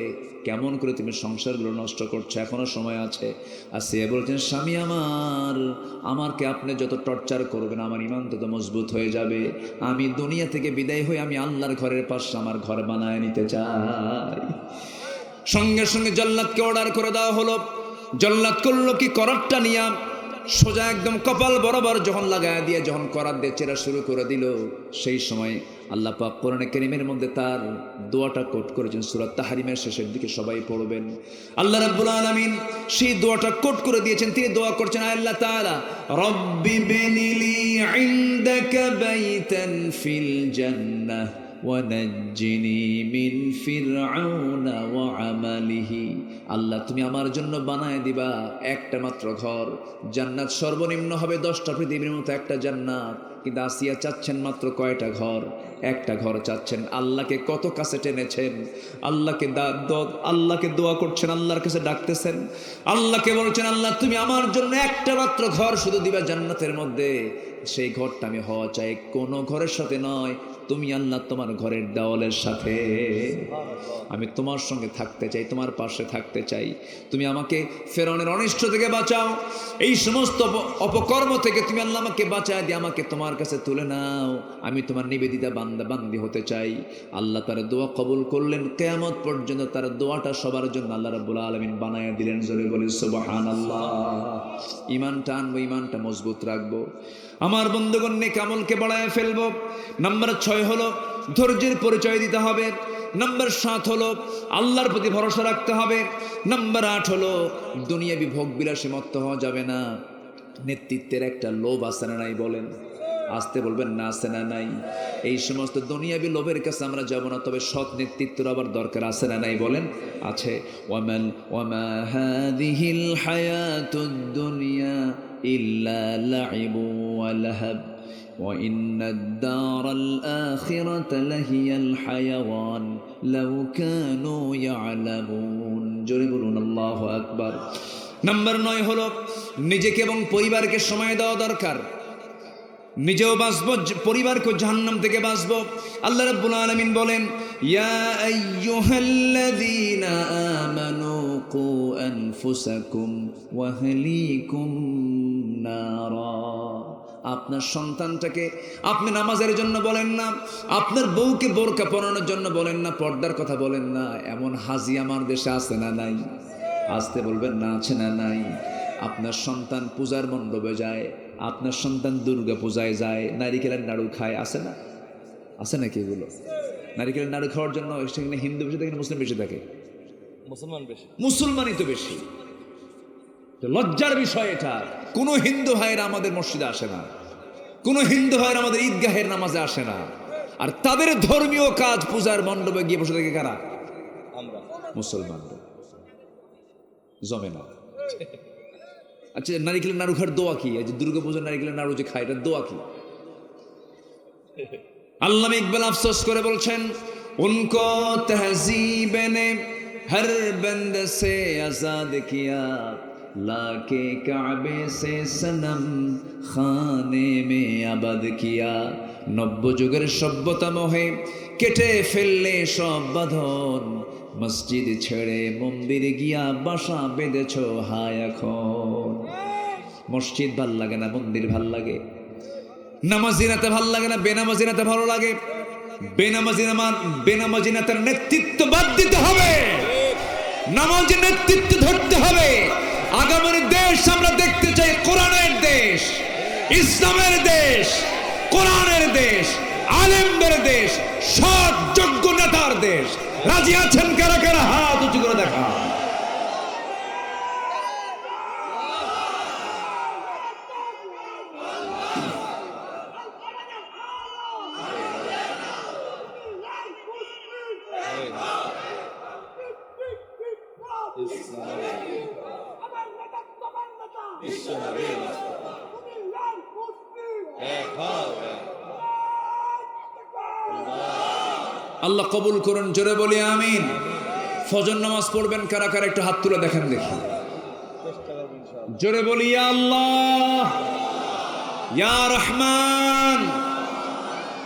কেমন করে তুমি সংসারগুলো নষ্ট করছো, এখনো সময় আছে। আসিয়া বলছেন, স্বামী আমার, আমাকে আপনি যত টর্চার করবেন আমার ইমান তত মজবুত হয়ে যাবে। আমি দুনিয়া থেকে বিদায় হয়ে আমি আল্লাহর ঘরের পাশে আমার ঘর বানায় নিতে চাই। সঙ্গে সঙ্গে জল্লাদকে অর্ডার করে দেওয়া হলো। জল্লাদ করলো কি, করাতটা নিয়া সোজা একদম কপাল বরাবর যখন লাগায় দিয়ে যখন করাত দিয়ে চেরা শুরু করে দিল, সেই সময় আল্লাহ পাক কোরআনে কারীমের মধ্যে তার দোয়াটা কোট করেছেন, সূরা তাহরিমের শেষের দিকে সবাই পড়বেন। আল্লাহ রাব্বুল আলামিন সেই দোয়াটা কোট করে দিয়েছেন। তিনি দোয়া করছেন, আল্লাহ তাআলা, রব্বি বিনিলি ইনদাকা বাইতান ফিল জান্নাহ ওয়ানাজ্জিনি মিন ফিরআউনা ওয়া আমালিহি। আল্লাহ, তুমি আমার জন্য বানায় দিবা একটা মাত্র ঘর। জান্নাত সর্বনিম্ন হবে 10টা পৃথিবীর মতো একটা জান্নাত, কিন্তু আসিয়া চাচ্ছেন মাত্র কয়টা ঘর? একটা ঘর চাচ্ছেন। আল্লাহকে কত কাছে টেনেছেন, আল্লাহকে দোয়া করছেন, আল্লাহর কাছে ডাকতেছেন, আল্লাহকে বলছেন, আল্লাহ তুমি আমার জন্য একটা মাত্র ঘর শুধু দিবা জান্নাতের মধ্যে। সেই ঘরটা আমি হওয়া চাই কোনো ঘরের সাথে নয়, তুমি আল্লাহ তোমার ঘরের দেওয়ালের সাথে। আমি তোমার সঙ্গে থাকতে চাই, তোমার পাশে থাকতে চাই। তুমি আমাকে ফেরাউনের অনিষ্ট থেকে বাঁচাও, এই সমস্ত অপকর্ম থেকে তুমি আল্লাহ আমাকে বাঁচায় দিয়ে আমাকে তোমার কাছে তুলে নাও। আমি তোমার নিবেদিতা বান্দা বান্দি হতে চাই। আল্লাহ তার দোয়া কবুল করলেন। কিয়ামত পর্যন্ত তার দোয়াটা সবার জন্য আল্লাহ রাব্বুল আলামিন বানায়া দিলেন। জোরে বলি সুবহানাল্লাহ। ঈমানটা আনবো, ঈমানটা মজবুত রাখবো। আমার বন্ধুগণ, নেক আমলকে বাড়ায় ফেলবো। নাম্বার 6 হলো ধৈর্যের পরিচয় দিতে হবে। নাম্বার 7 হলো আল্লাহর প্রতি ভরসা রাখতে হবে। নাম্বার 8 হলো দুনিয়াবি ভোগ বিলাসে মত্ত হওয়া যাবে না। নেতৃত্বের একটা লোভ আছে না নাই বলেন? আসতে বলবেন না, আছে না নাই? এই সমস্ত দুনিয়াবি লোভের কাছে আমরা যাব না, তবে সৎ নেতৃত্বের আবার দরকার আছে না নাই বলেন? আছে। ওয়ামা হাযিহিল হায়াতুদ দুনিয়া ইল্লা লাইবু ওয়া লাহাব ওয়া ইন্নাদ দারাল আখিরাতা লাহিয়াল হায়াওয়ান লাউ কানু ইয়ালামুন। জোরে বলুন আল্লাহু আকবার। নাম্বার 9 হলো নিজেকে এবং পরিবারকে সময় দেওয়া দরকার। নিজেও বাঁচব, পরিবারকে জাহান্নাম থেকে বাঁচব। আল্লাহ রাব্বুল আলামিন বলেন, ইয়া আইয়ুহাল্লাযীনা আমানু কু আনফুসাকুম ওয়া আহলিকুম নারা। আপনার সন্তানটাকে আপনি নামাজের জন্য বলেন না, আপনার বউকে বোরকা পরানোর জন্য বলেন না, পর্দার কথা বলেন না। এমন হাজি আমার দেশে আছে না নাই? আসতে বলবেন না, আছে না নাই? আপনার সন্তান পূজার মণ্ডপে যায়, আপনার সন্তান দুর্গা পূজায় যায়, নারিকেলের নাড়ু খায়, আছে না? আছে নাকি এগুলো? নারিকেলের নাড়ু খাওয়ার জন্য সেখানে হিন্দু বেশি থাকে না মুসলিম বেশি থাকে? মুসলমানই তো বেশি। লজ্জার বিষয় এটা। কোন হিন্দু ভাইয়েরা আমাদের মসজিদে আসে না, কোন হিন্দু ভাইয়েরা আমাদের ঈদগাহের নামাজে আসে না। আর তাদের ধর্মীয় কাজ পূজার মণ্ডপে গিয়ে বসে থাকে কারা? আমরা মুসলমানরা। জমে না। আচ্ছা, নারিকেলের নাড়ু খাওয়ার দোয়া কি? দুর্গা পূজার নারিকেলের নাড়ু যে খায়, এটা দোয়া কি? আল্লামা ইকবাল আফসোস করে বলছেন, উनको तहजीब ने हर बंद से आजाद किया, लाके काबे से सनम खाने में आबाद किया। নব্য যুগের সভ্যতা মোহে কেটে ফেললে সব বাঁধন, মসজিদ ছেড়ে মন্দিরে গিয়া বাসা বেঁধেছ হায় এখন। মসজিদ ভাল লাগে না, মন্দির ভাল লাগে। নামাজিনাতে ভাল লাগে না, বেনামাজিনাতে ভালো লাগে। বেনামাজিনাতের নেতৃত্ব বাদ দিতে হবে, নামাজের নেতৃত্ব ধরতে হবে। আগামী দেশ আমরা দেখতে চাই কোরআনের দেশ, ইসলামের দেশ, কোরআনের দেশ, আলেমদের দেশ, সৎ যোগ্য নেতার দেশ। রাজি আছেন কারা কারা? হাত উঁচু করে দেখা। আল্লাহ কবুল করুন, জোরে বলি আমিন। ফজর নামাজ পড়বেন কারা কারা, একটু হাত তুলে দেখেন দেখি, জোরে বলি ইয়া আল্লাহ ইয়া রহমান।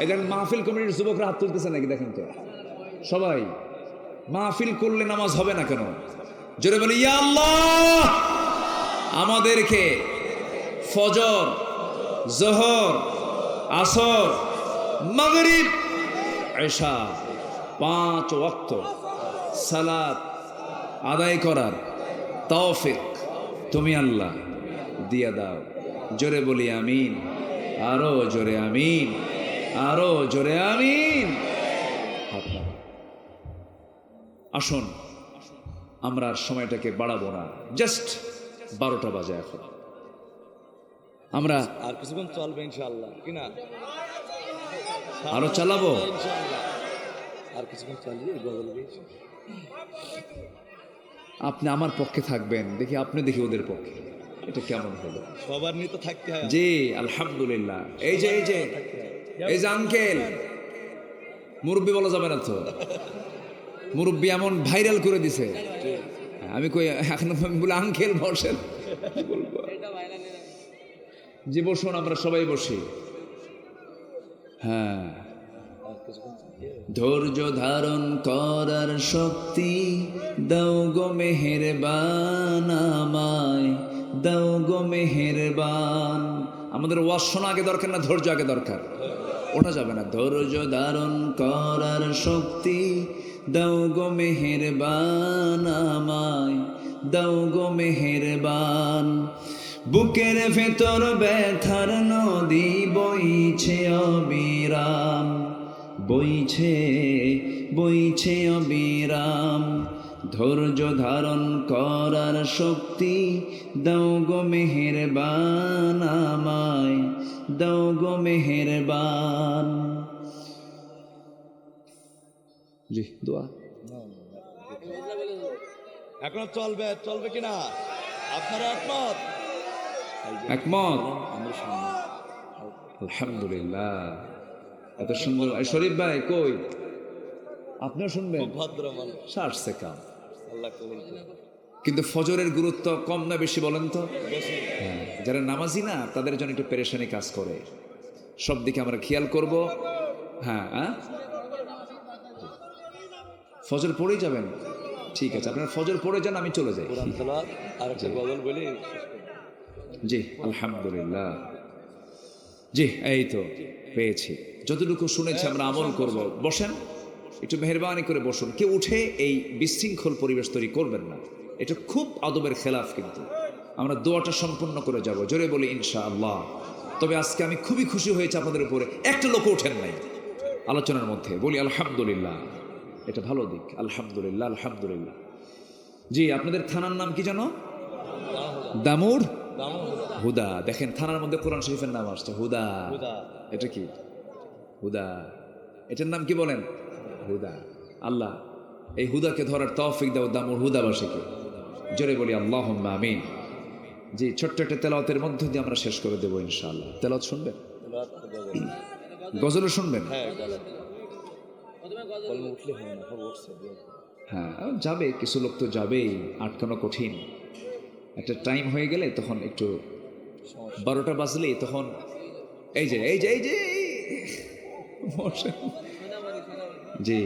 এদের মাহফিল কমিটির যুবকরা হাত তুলতেছে নাকি দেখেন তো সবাই। মাহফিল করলে নামাজ হবে না কেন? জোরে বলি ইয়া আল্লাহ। আমাদেরকে ফজর, জোহর, আসর, মাগরিব, ইশা 5 ওয়াক্ত সালাত আদায় করার তৌফিক তুমি আল্লাহ দিয়া দাও। জোরে বলি আমিন, আরো জোরে আমিন, আরো জোরে আমিন। আসুন আমরা আর সময়টাকে বাড়াবো না, জাস্ট 12টা বাজে এখন। আমরা আর কিছুক্ষণ চলবে ইনশাআল্লাহ, কি না? আরো চালাবো, আর কিছুক্ষণ চালিয়ে বদলবে। আপনি আমার পক্ষে থাকবেন, দেখি আপনি দেখি ওদের পক্ষে, এটা কেমন হলো? সবার নিয়ে তো থাকতে হয়। জি আলহামদুলিল্লাহ। এই যে আঙ্কেল, মুরব্বী বলা যাবে না তো, মুরব্বী এমন ভাইরাল করে দিছে, আমি কই এখন বলে আঙ্কেল বসেন, জি বসুন, আমরা সবাই বসি। হ্যাঁ, ধৈর্য ধারণ করার শক্তি দাও গো মেহেরবান, আমায় দাও গো মেহেরবান। আমাদের ওয়াজ শোনা আগে দরকার না ধৈর্য আগে দরকার? ওটা যাবে না। ধৈর্য ধারণ করার শক্তি দাও গো মেহেরবান, আমায় দাও গো মেহেরবান। বুকের ভেতর ব্যথার নদী বইছে অবিরাম, বইছে বইছে অবিরাম। ধৈর্য ধারণ করার শক্তি দাও গো মেহেরবান, আমায় দাও গো মেহেরবান। জি দোয়া এখনো চলবে, চলবে কিনা? আপনারা একমত? একমত? আলহামদুলিল্লাহ, এত সুন্দর। শরীফ ভাই কই? আপনিও শুনবেন? ভদ্র মানুষ, সারছে কাম। আল্লাহ কবুল করুন। কিন্তু ফজরের গুরুত্ব কম না বেশি বলেন তো? বেশি। হ্যাঁ, যারা নামাজি না তাদের জন্য একটু পেরেশানি কাজ করে, সব দিকে আমরা খেয়াল করব। হ্যাঁ হ্যাঁ, ফজর পড়েই যাবেন, ঠিক আছে, আপনারা ফজর পড়ে যান, আমি চলে যাই। কোরআন তেলাওয়াত আর একটা গজল বলি। জি আলহামদুলিল্লাহ। জি এই তো পেয়েছি, যতটুকু শুনেছি আমরা আমল করব। বসেন, একটু মেহরবানি করে বসুন। কেউ উঠে এই বিশৃঙ্খল পরিবেশ তৈরি করবেন না, এটা খুব আদবের খেলাফ। কিন্তু আমরা দোয়াটা সম্পূর্ণ করে যাব, জোরে বলি ইনশাআল্লাহ। তবে আজকে আমি খুবই খুশি হয়েছি আপনাদের উপরে, একটা লোক ওঠেন নাই আলোচনার মধ্যে, বলি আলহামদুলিল্লাহ, এটা ভালো দিক। আলহামদুলিল্লাহ আলহামদুলিল্লাহ। জি আপনাদের থানার নাম কি জানো? দামুর হুদা। দেখেন থানার মধ্যে কোরআন শরীফের নাম আসছে হুদা। এটা কি হুদা? এটার নাম কি বলেন? হুদা। আল্লাহ এই হুদাকে ধরার তৌফিক দাও দামুর হুদাবাসীকে, জোরে বলি আল্লাহুম্মা আমিন। জি ছোট্ট একটা তেলাওয়াতের মধ্য দিয়ে আমরা শেষ করে দেবো ইনশাআল্লাহ। তেলাওয়াত শুনবেন? গজলও শুনবেন? হ্যাঁ যাবে, কিছু লোক তো যাবেই, আটকানো কঠিন। একটা টাইম হয়ে গেলে তখন একটু 12টা বাজলেই তখন এই যে এই যে এই যে জি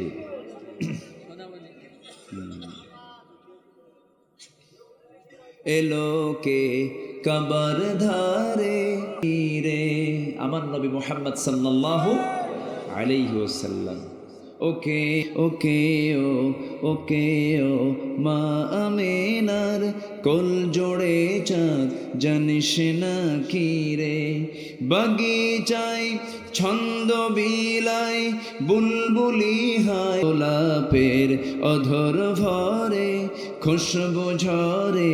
এলোকে কাবার ধারে রে আমার নবী মুহাম্মদ সাল্লাল্লাহু আলাইহি ওয়াসাল্লাম। ওকে ওকে ও ওকে ও মা আমিনার কোল জোড়ে চাঁদ জানিস না কি রে, বাগিচায় ছন্দ বিলায় বুলবুলি হায়, গোলাপের অধর ভরে খুশবু ঝরে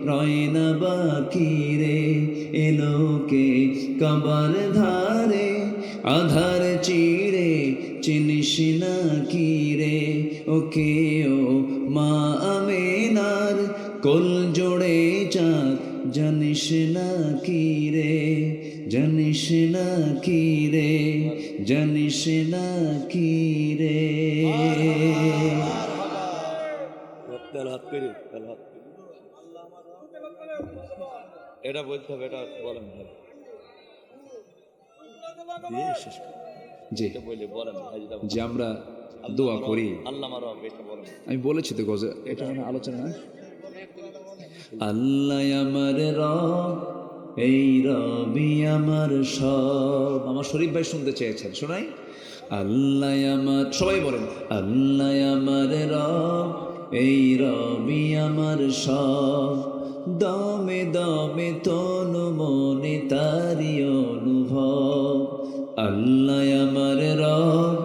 রয় না বাকি রে। এলোকে কাবার ধারে আধার চিড়ে চিনিস না কি রে, ওকে ও মা আমিনার কোল জোড়ে চাঁদ জানিস না কি রে, জানিস না কি রে, জানিস না কি রে। এটা বলতে হবে, এটা বলেন ভাই। জি বলি বলেন ভাই, যেটা যে আমরা দোয়া করি, আল্লাহ মারো, এটা বলেন। আমি বলেছি তো গজে, এটা মানে আলোচনা না। আল্লাহ আমার রব, এই রবি আমার সব। আমার শরীফ ভাই শুনতে চেয়েছেন, শোনাই। আল্লাহ আমার, সবাই বলেন, আল্লাহ আমার রব, এই রবি আমার সব। দমে দমে তনু মনে তারি অনুভব। আল্লাহ আমার রব,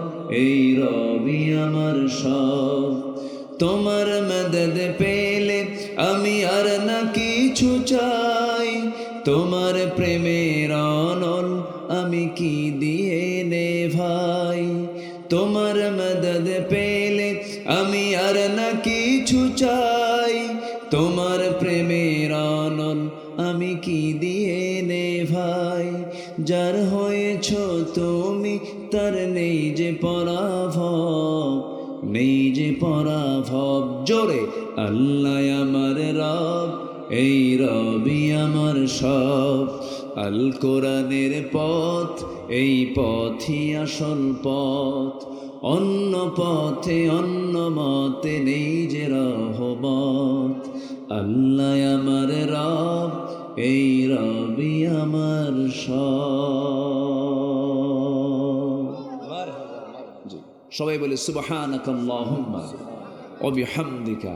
এই রবি আমার সব। তোমার মদদ পেলে আমি আর না কিছু চাই, তোমার প্রেমের অনল আমি কি দিয়ে নে ভাই। তোমার মদদ পেলে আমি আর না কিছু চাই, তোমার প্রেমের অনল আমি কি দিয়ে নে ভাই। যার হয়েছ তুমি তার নেই যে পরাভব, নেই যে পরাভব। জোরে আল্লাহ আমার রব, এই রবি আমার সব। আল কোরআনের পথ, এই পথই আসল পথ। অন্য পথে অন্য মতে নেই যে রহমত। আল্লাহ আমার রব, এই রবি আমার সব। জি সবাই বলে সুবহানাকাল্লাহুম্মা ওয়া বিহামদিকা।